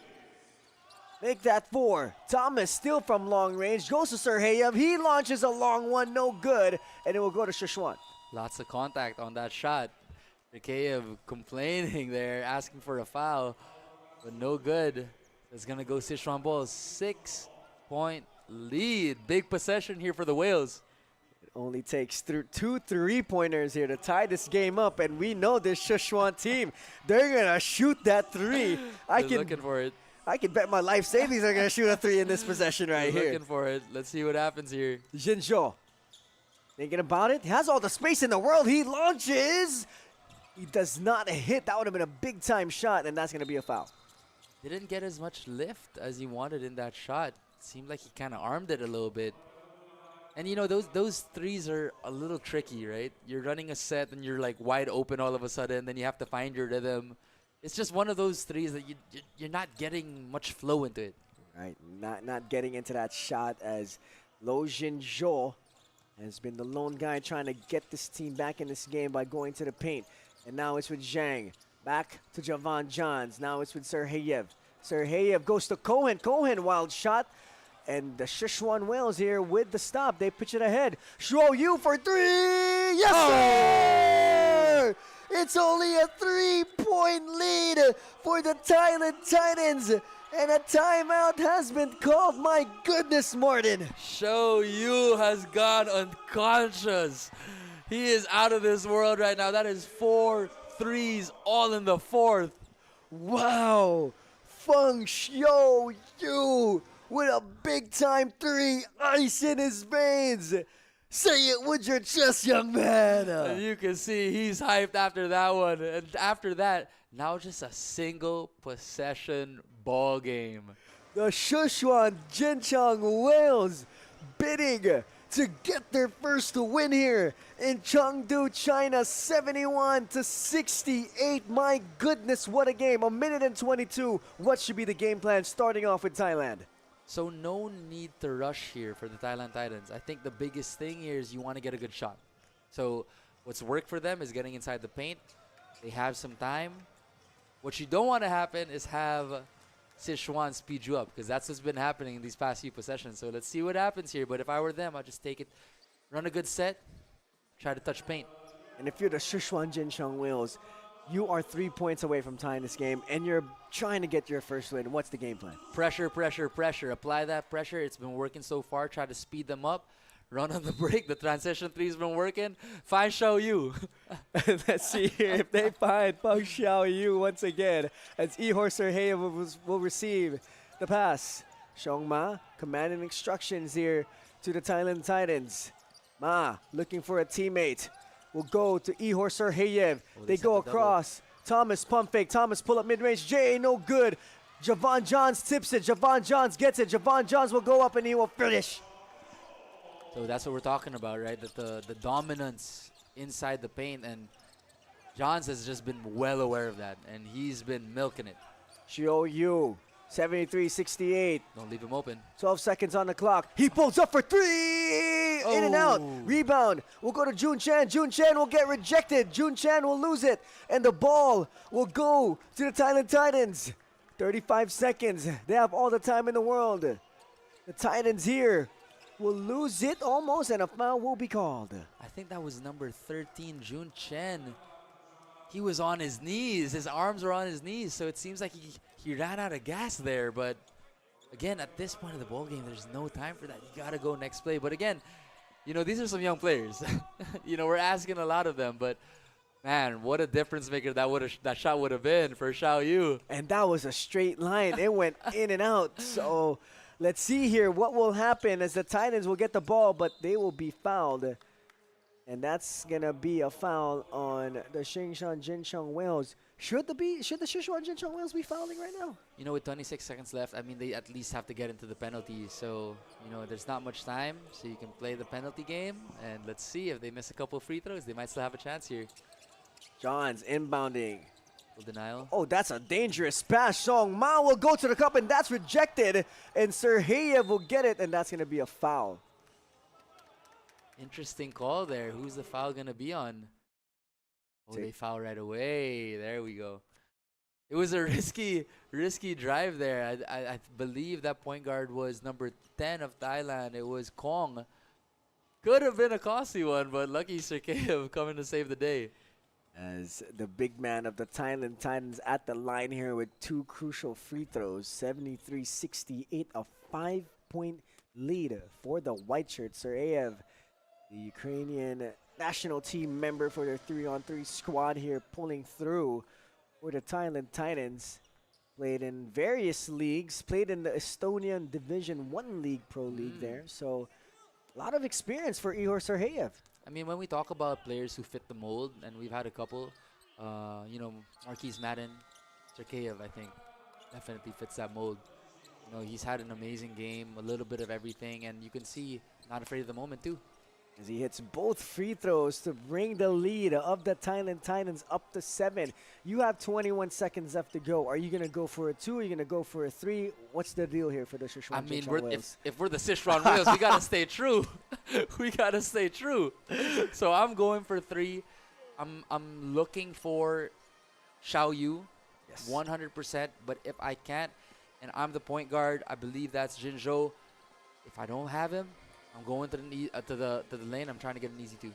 Make that 4. Thomas still from long range. Goes to Serheyev. He launches a long one, no good. And it will go to Sichuan. Lots of contact on that shot. Serheyev complaining there, asking for a foul, but no good. It's going to go Sichuan Bulls. 6-point lead. Big possession here for the Whales. It only takes 2 3-pointers here to tie this game up, and we know this Sichuan team, they're going to shoot that 3. Looking for it. I can bet my life savings are going to shoot a 3 in this possession right here. Looking for it. Let's see what happens here. Jinzhou thinking about it. He has all the space in the world. He launches. He does not hit. That would have been a big-time shot, and that's going to be a foul. Didn't get as much lift as he wanted in that shot. Seemed like he kind of armed it a little bit. And, you know, those threes are a little tricky, right? You're running a set, and you're, like, wide open all of a sudden. Then you have to find your rhythm. It's just one of those threes that you're not getting much flow into it. Right, not getting into that shot, as Lo Jinzhou has been the lone guy trying to get this team back in this game by going to the paint. And now it's with Zhang. Back to Javan Johns. Now it's with Serheyev. Serheyev goes to Cohen. Cohen, wild shot. And the Sichuan Whales here with the stop. They pitch it ahead. Shuo Yu for 3. Yes, sir! It's only a 3-point lead for the Thailand Titans. And a timeout has been called. My goodness, Martin. Shuo Yu has gone unconscious. He is out of this world right now. That is 4 threes all in the fourth. Wow. Feng Xiu Yu with a big-time 3, ice in his veins. Say it with your chest, young man. And you can see he's hyped after that one. And after that, now just a single possession ball game. The Sichuan Jincheng Whales bidding to get their first win here in Chengdu, China, 71-68. My goodness, what a game. A minute and 22. What should be the game plan starting off with Thailand? So no need to rush here for the Thailand Titans. I think the biggest thing here is you want to get a good shot. So what's worked for them is getting inside the paint. They have some time. What you don't want to happen is have Sichuan speed you up, because that's what's been happening in these past few possessions. So let's see what happens here. But if I were them, I'd just take it, run a good set, try to touch paint. And if you're the Sichuan Jincheng Whales, you are 3 points away from tying this game, and you're trying to get your first win. What's the game plan? Pressure, pressure, pressure. Apply that pressure. It's been working so far. Try to speed them up. Run on the break. The transition three's been working. Find Xiao Yu. Let's see here if they find Peng Xiao Yu once again, as Ihor Serheyev will receive the pass. Xiong Ma commanding instructions here to the Thailand Titans. Ma looking for a teammate. Will go to Ihor Serheyev. They go across. Thomas pump fake. Thomas pull up mid-range. J no good. Javon Johns tips it. Javon Johns gets it. Javon Johns will go up and he will finish. So that's what we're talking about, right? That the dominance inside the paint, and Johns has just been well aware of that, and he's been milking it. Xiao Yu, 73-68. Don't leave him open. 12 seconds on the clock. He pulls up for three. In and out. Oh. Rebound. We'll go to Jun Chan. Jun Chan will get rejected. Jun Chan will lose it. And the ball will go to the Thailand Titans. 35 seconds. They have all the time in the world. The Titans here will lose it almost, and a foul will be called. I think that was number 13, Jun Chen. He was on his knees. His arms were on his knees, so it seems like he ran out of gas there. But again, at this point of the ball game, there's no time for that. You got to go next play. But again, you know, these are some young players. You know, we're asking a lot of them, but man, what a difference maker that shot would have been for Xiao Yu. And that was a straight line. It went in and out. So let's see here what will happen, as the Titans will get the ball, but they will be fouled. And that's going to be a foul on the Sichuan Jincheng Whales. Should the Sichuan Jincheng Whales be fouling right now? You know, with 26 seconds left, I mean, they at least have to get into the penalty. So, you know, there's not much time, so you can play the penalty game. And let's see, if they miss a couple free throws, they might still have a chance here. Johns inbounding. Full denial. Oh, that's a dangerous pass. Xiong Ma will go to the cup, and that's rejected. And Serheyev will get it, and that's going to be a foul. Interesting call there. Who's the foul going to be on? Oh, they foul right away. There we go. It was a risky drive there. I believe that point guard was number 10 of Thailand. It was Kong. Could have been a costly one, but lucky Serheyev coming to save the day. As the big man of the Thailand Titans at the line here with two crucial free throws. 73-68, a 5-point lead for the white shirt. Serheyev, the Ukrainian national team member for their 3-on-3 squad here, pulling through for the Thailand Titans. Played in various leagues, played in the Estonian Division 1 League Pro League there. So a lot of experience for Ihor Serheyev. I mean, when we talk about players who fit the mold, and we've had a couple, you know, Marquise Madden, Serheyev, I think, definitely fits that mold. You know, he's had an amazing game, a little bit of everything, and you can see not afraid of the moment too. As he hits both free throws to bring the lead of the Thailand Titans up to 7. You have 21 seconds left to go. Are you going to go for a 2? Are you going to go for a 3? What's the deal here for the Sichuan I mean, Whales? if we're the Sichuan Whales, we got to stay true. We got to stay true. So I'm going for 3. I'm looking for Xiao Yu, Yes. 100%. But if I can't, and I'm the point guard, I believe that's Jinzhou. If I don't have him, I'm going to the lane. I'm trying to get an easy 2.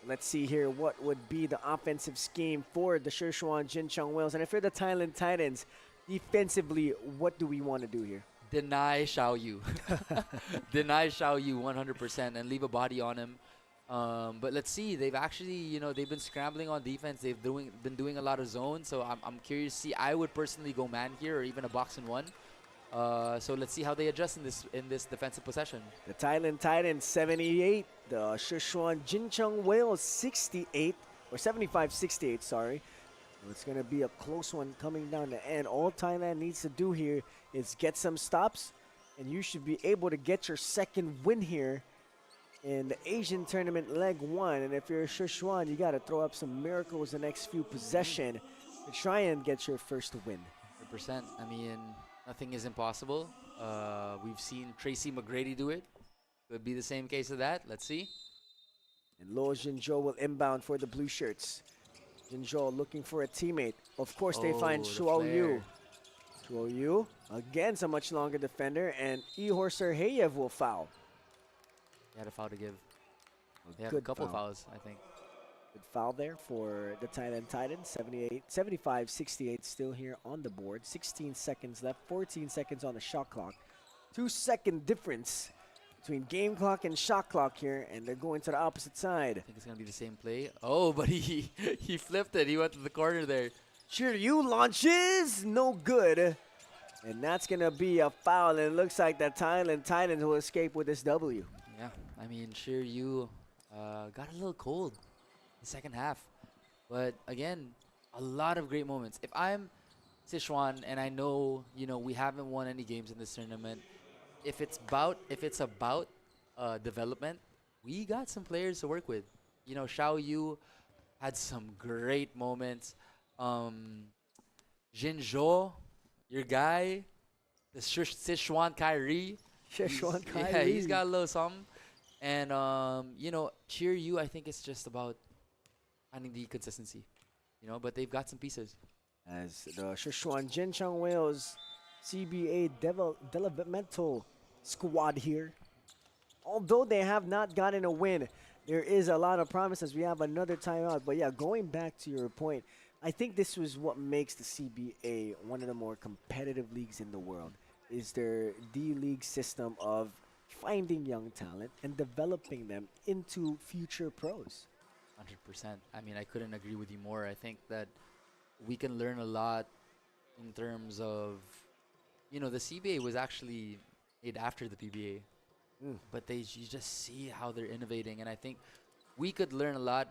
Let's see here what would be the offensive scheme for the Sichuan Jincheng Whales. And if you're the Thailand Titans, defensively, what do we want to do here? Deny Xiao Yu. Deny Xiao Yu 100% and leave a body on him. But let's see. They've actually, you know, they've been scrambling on defense. They've been doing a lot of zone. So I'm curious to see. I would personally go man here, or even a box and 1. So let's see how they adjust in this defensive possession. The Thailand Titans 78, the Sichuan Jincheng Whales 68, or 75-68, sorry. It's going to be a close one coming down the end. All Thailand needs to do here is get some stops, and you should be able to get your second win here in the Asian Tournament Leg 1. And if you're Sichuan, you got to throw up some miracles the next few possession to try and get your first win. 100%. I mean, nothing is impossible. We've seen Tracy McGrady do it. Could be the same case of that. Let's see. And Lo Jinzhou will inbound for the blue shirts. Jinzhou looking for a teammate. Of course, they find the Shuo Yu. flare. Shuo Yu, against a much longer defender, and Ihor Serheyev will foul. He had a foul to give. They have a Good couple foul. fouls, I think. Good foul there for the Thailand Titans. 75-68 still here on the board. 16 seconds left, 14 seconds on the shot clock. 2-second difference between game clock and shot clock here, and they're going to the opposite side. I think it's going to be the same play. Oh, but he flipped it. He went to the corner there. Yu launches, no good. And that's going to be a foul, and it looks like the Thailand Titans will escape with this W. Yeah, I mean, Yu got a little cold the second half. But again, a lot of great moments. If I'm Sichuan and I know, we haven't won any games in this tournament, if it's about development, we got some players to work with. Xiao Yu had some great moments. Jinzhou, your guy, the Sichuan Kyrie. Sichuan Kyrie. Yeah, he's got a little something. And, Cheer You, I think it's just about finding the consistency, but they've got some pieces. As the Sichuan Jincheng Whales CBA developmental squad here. Although they have not gotten a win, there is a lot of promises. We have another timeout. But yeah, going back to your point, I think this was what makes the CBA one of the more competitive leagues in the world, is their D-League system of finding young talent and developing them into future pros. 100%. I mean, I couldn't agree with you more. I think that we can learn a lot in terms of, the CBA was actually made after the PBA, but you just see how they're innovating, and I think we could learn a lot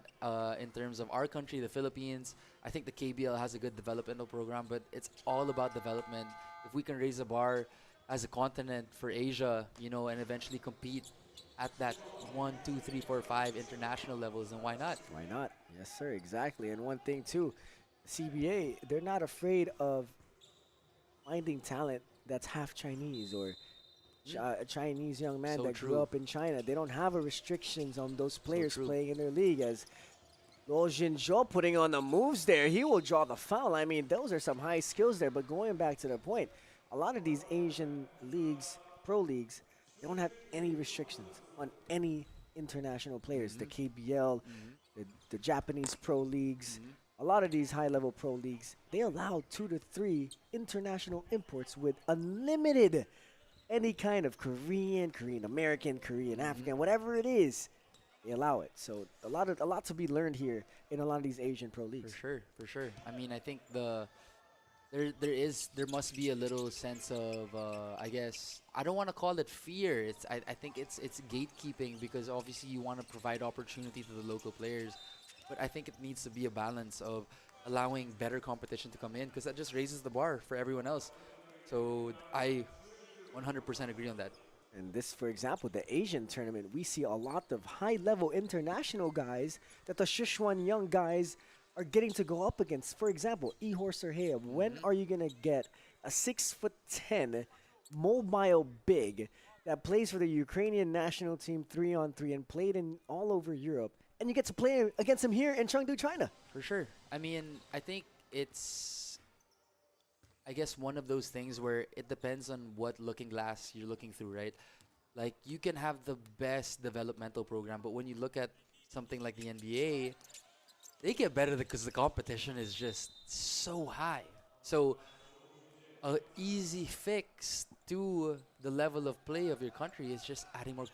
in terms of our country, the Philippines. I think the KBL has a good developmental program, but it's all about development. If we can raise the bar as a continent for Asia, and eventually compete at that 1, 2, 3, 4, 5 international levels, then why not? Why not? Yes, sir, exactly. And one thing, too, CBA, they're not afraid of finding talent that's half Chinese or a Chinese young man So that true. grew up in China. They don't have restrictions on those players true. playing in their league. As Lo Jinzhou putting on the moves there, he will draw the foul. I mean, those are some high skills there. But going back to the point, a lot of these Asian leagues, pro leagues, they don't have any restrictions on any international players. The KBL, the Japanese pro leagues, a lot of these high-level pro leagues, they allow 2 to 3 international imports with unlimited any kind of Korean American, Korean African, whatever it is, they allow it. So a lot to be learned here in a lot of these Asian pro leagues. For sure. I mean, I think there must be a little sense of I guess I don't want to call it fear. I think it's gatekeeping, because obviously you want to provide opportunity to the local players, but I think it needs to be a balance of allowing better competition to come in, because that just raises the bar for everyone else. So I 100% agree on that. And this, for example, the Asian tournament, we see a lot of high-level international guys that the Sichuan young guys are getting to go up against. For example, Ihor Serheyev. When are you going to get a 6'10" mobile big that plays for the Ukrainian national team 3-on-3 and played in all over Europe, and you get to play against him here in Chengdu, China? For sure. I mean, I think it's, I guess, one of those things where it depends on what looking glass you're looking through, right? Like, you can have the best developmental program, but when you look at something like the NBA, they get better because the competition is just so high. So, a easy fix to the level of play of your country is just adding more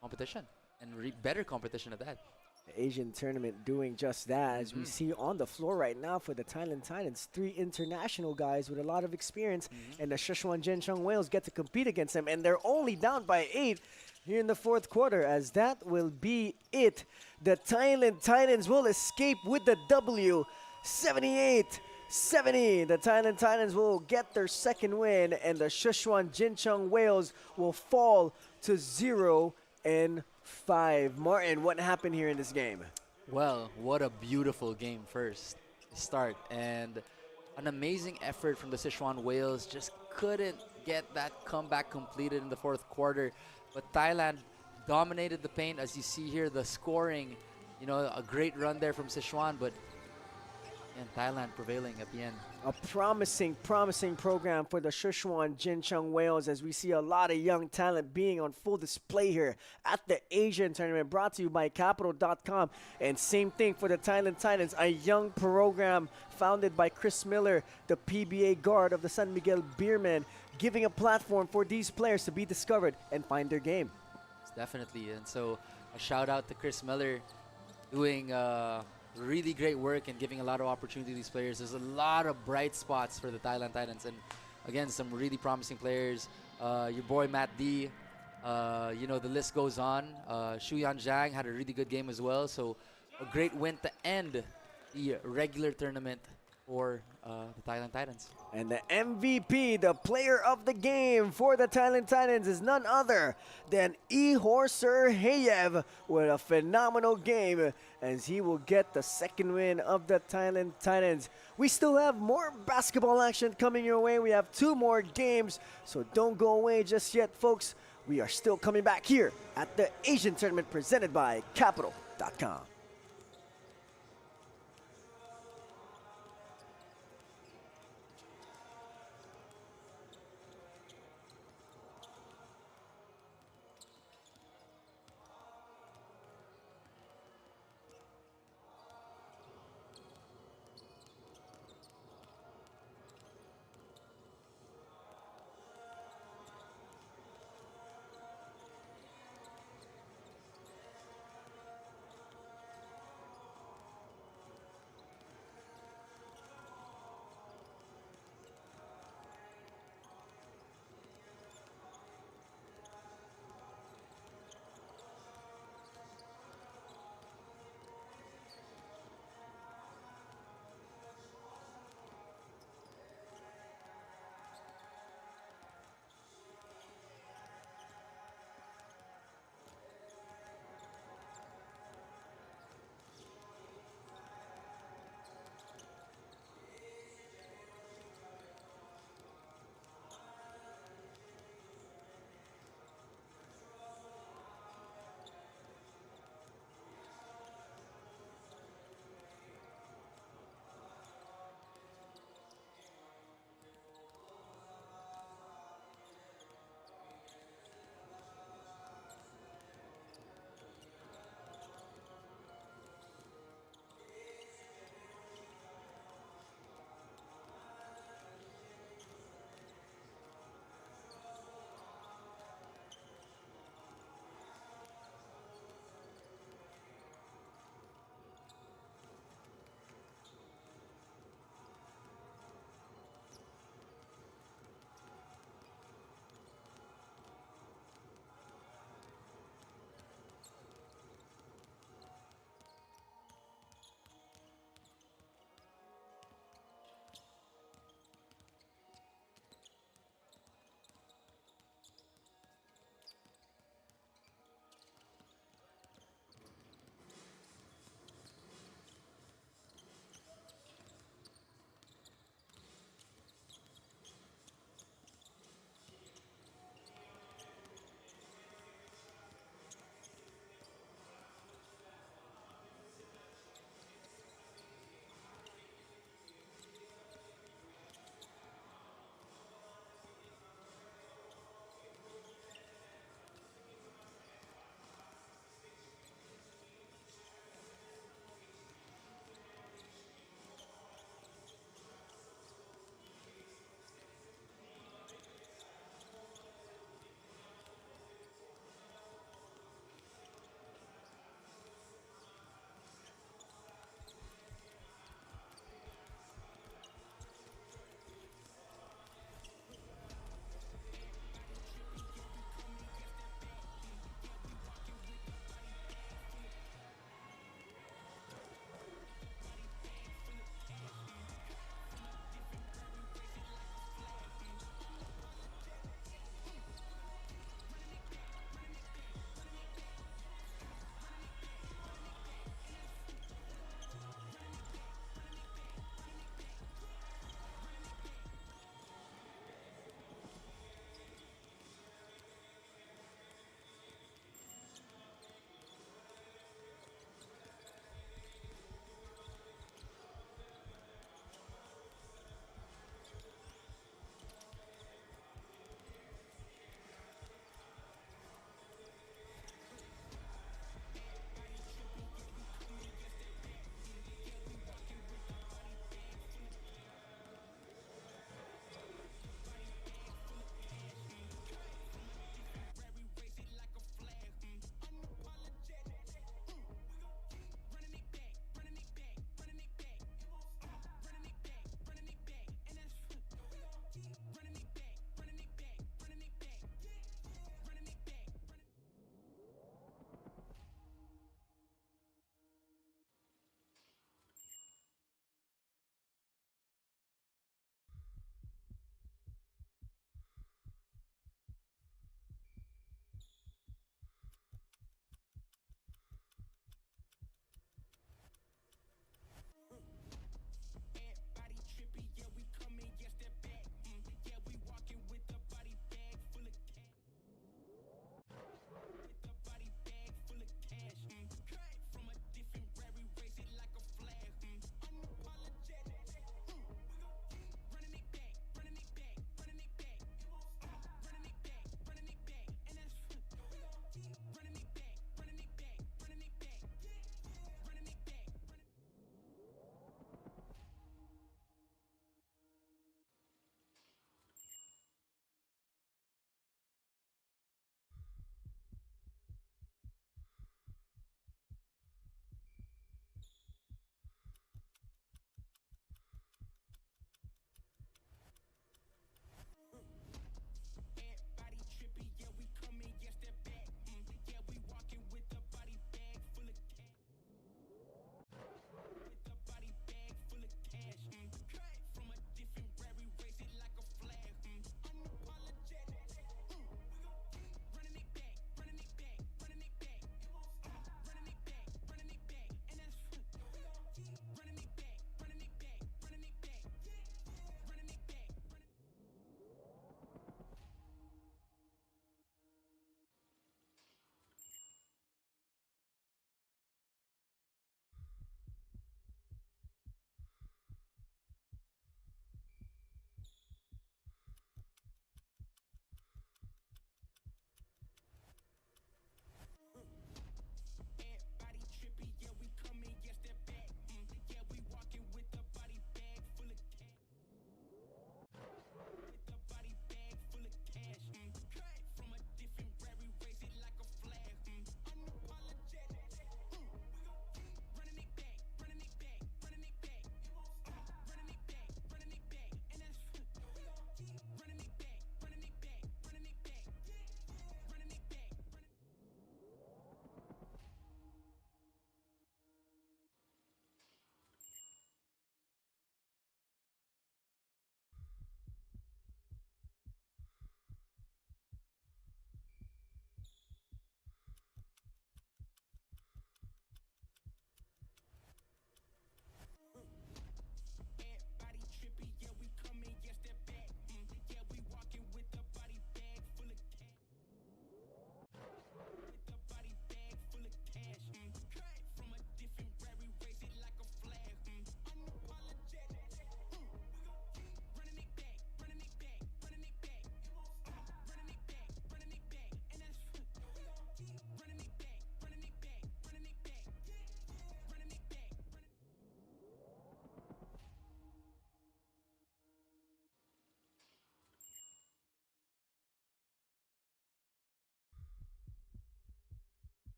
competition and better competition at that. The Asian tournament doing just that, as we see on the floor right now for the Thailand Titans. 3 international guys with a lot of experience, and the Sichuan Jincheng Whales get to compete against them, and they're only down by 8 here in the 4th quarter, as that will be it. The Thailand Titans will escape with the W, 78-70. The Thailand Titans will get their 2nd win, and the Sichuan Jincheng Whales will fall to 0-5. Martin, what happened here in this game? Well, what a beautiful game first start, and an amazing effort from the Sichuan Whales. Just couldn't get that comeback completed in the 4th quarter, but Thailand dominated the paint. As you see here, the scoring, you know, a great run there from Sichuan, but and Thailand prevailing at the end. A promising program for the Sichuan Jincheng Whales, as we see a lot of young talent being on full display here at the Asian tournament, brought to you by Capital.com. And same thing for the Thailand Titans, a young program founded by Chris Miller, the PBA guard of the San Miguel Beermen, giving a platform for these players to be discovered and find their game. Definitely, and so a shout out to Chris Miller doing really great work and giving a lot of opportunity to these players. There's a lot of bright spots for the Thailand Titans, and again, some really promising players. Your boy Matt D, you know, the list goes on. Shuyan Zhang had a really good game as well, so a great win to end the regular tournament for the Thailand Titans. And the MVP, the player of the game for the Thailand Titans, is none other than Ihor Serheyev with a phenomenal game, as he will get the 2nd win of the Thailand Titans. We still have more basketball action coming your way. We have 2 more games, so don't go away just yet, folks. We are still coming back here at the Asian Tournament presented by Capital.com.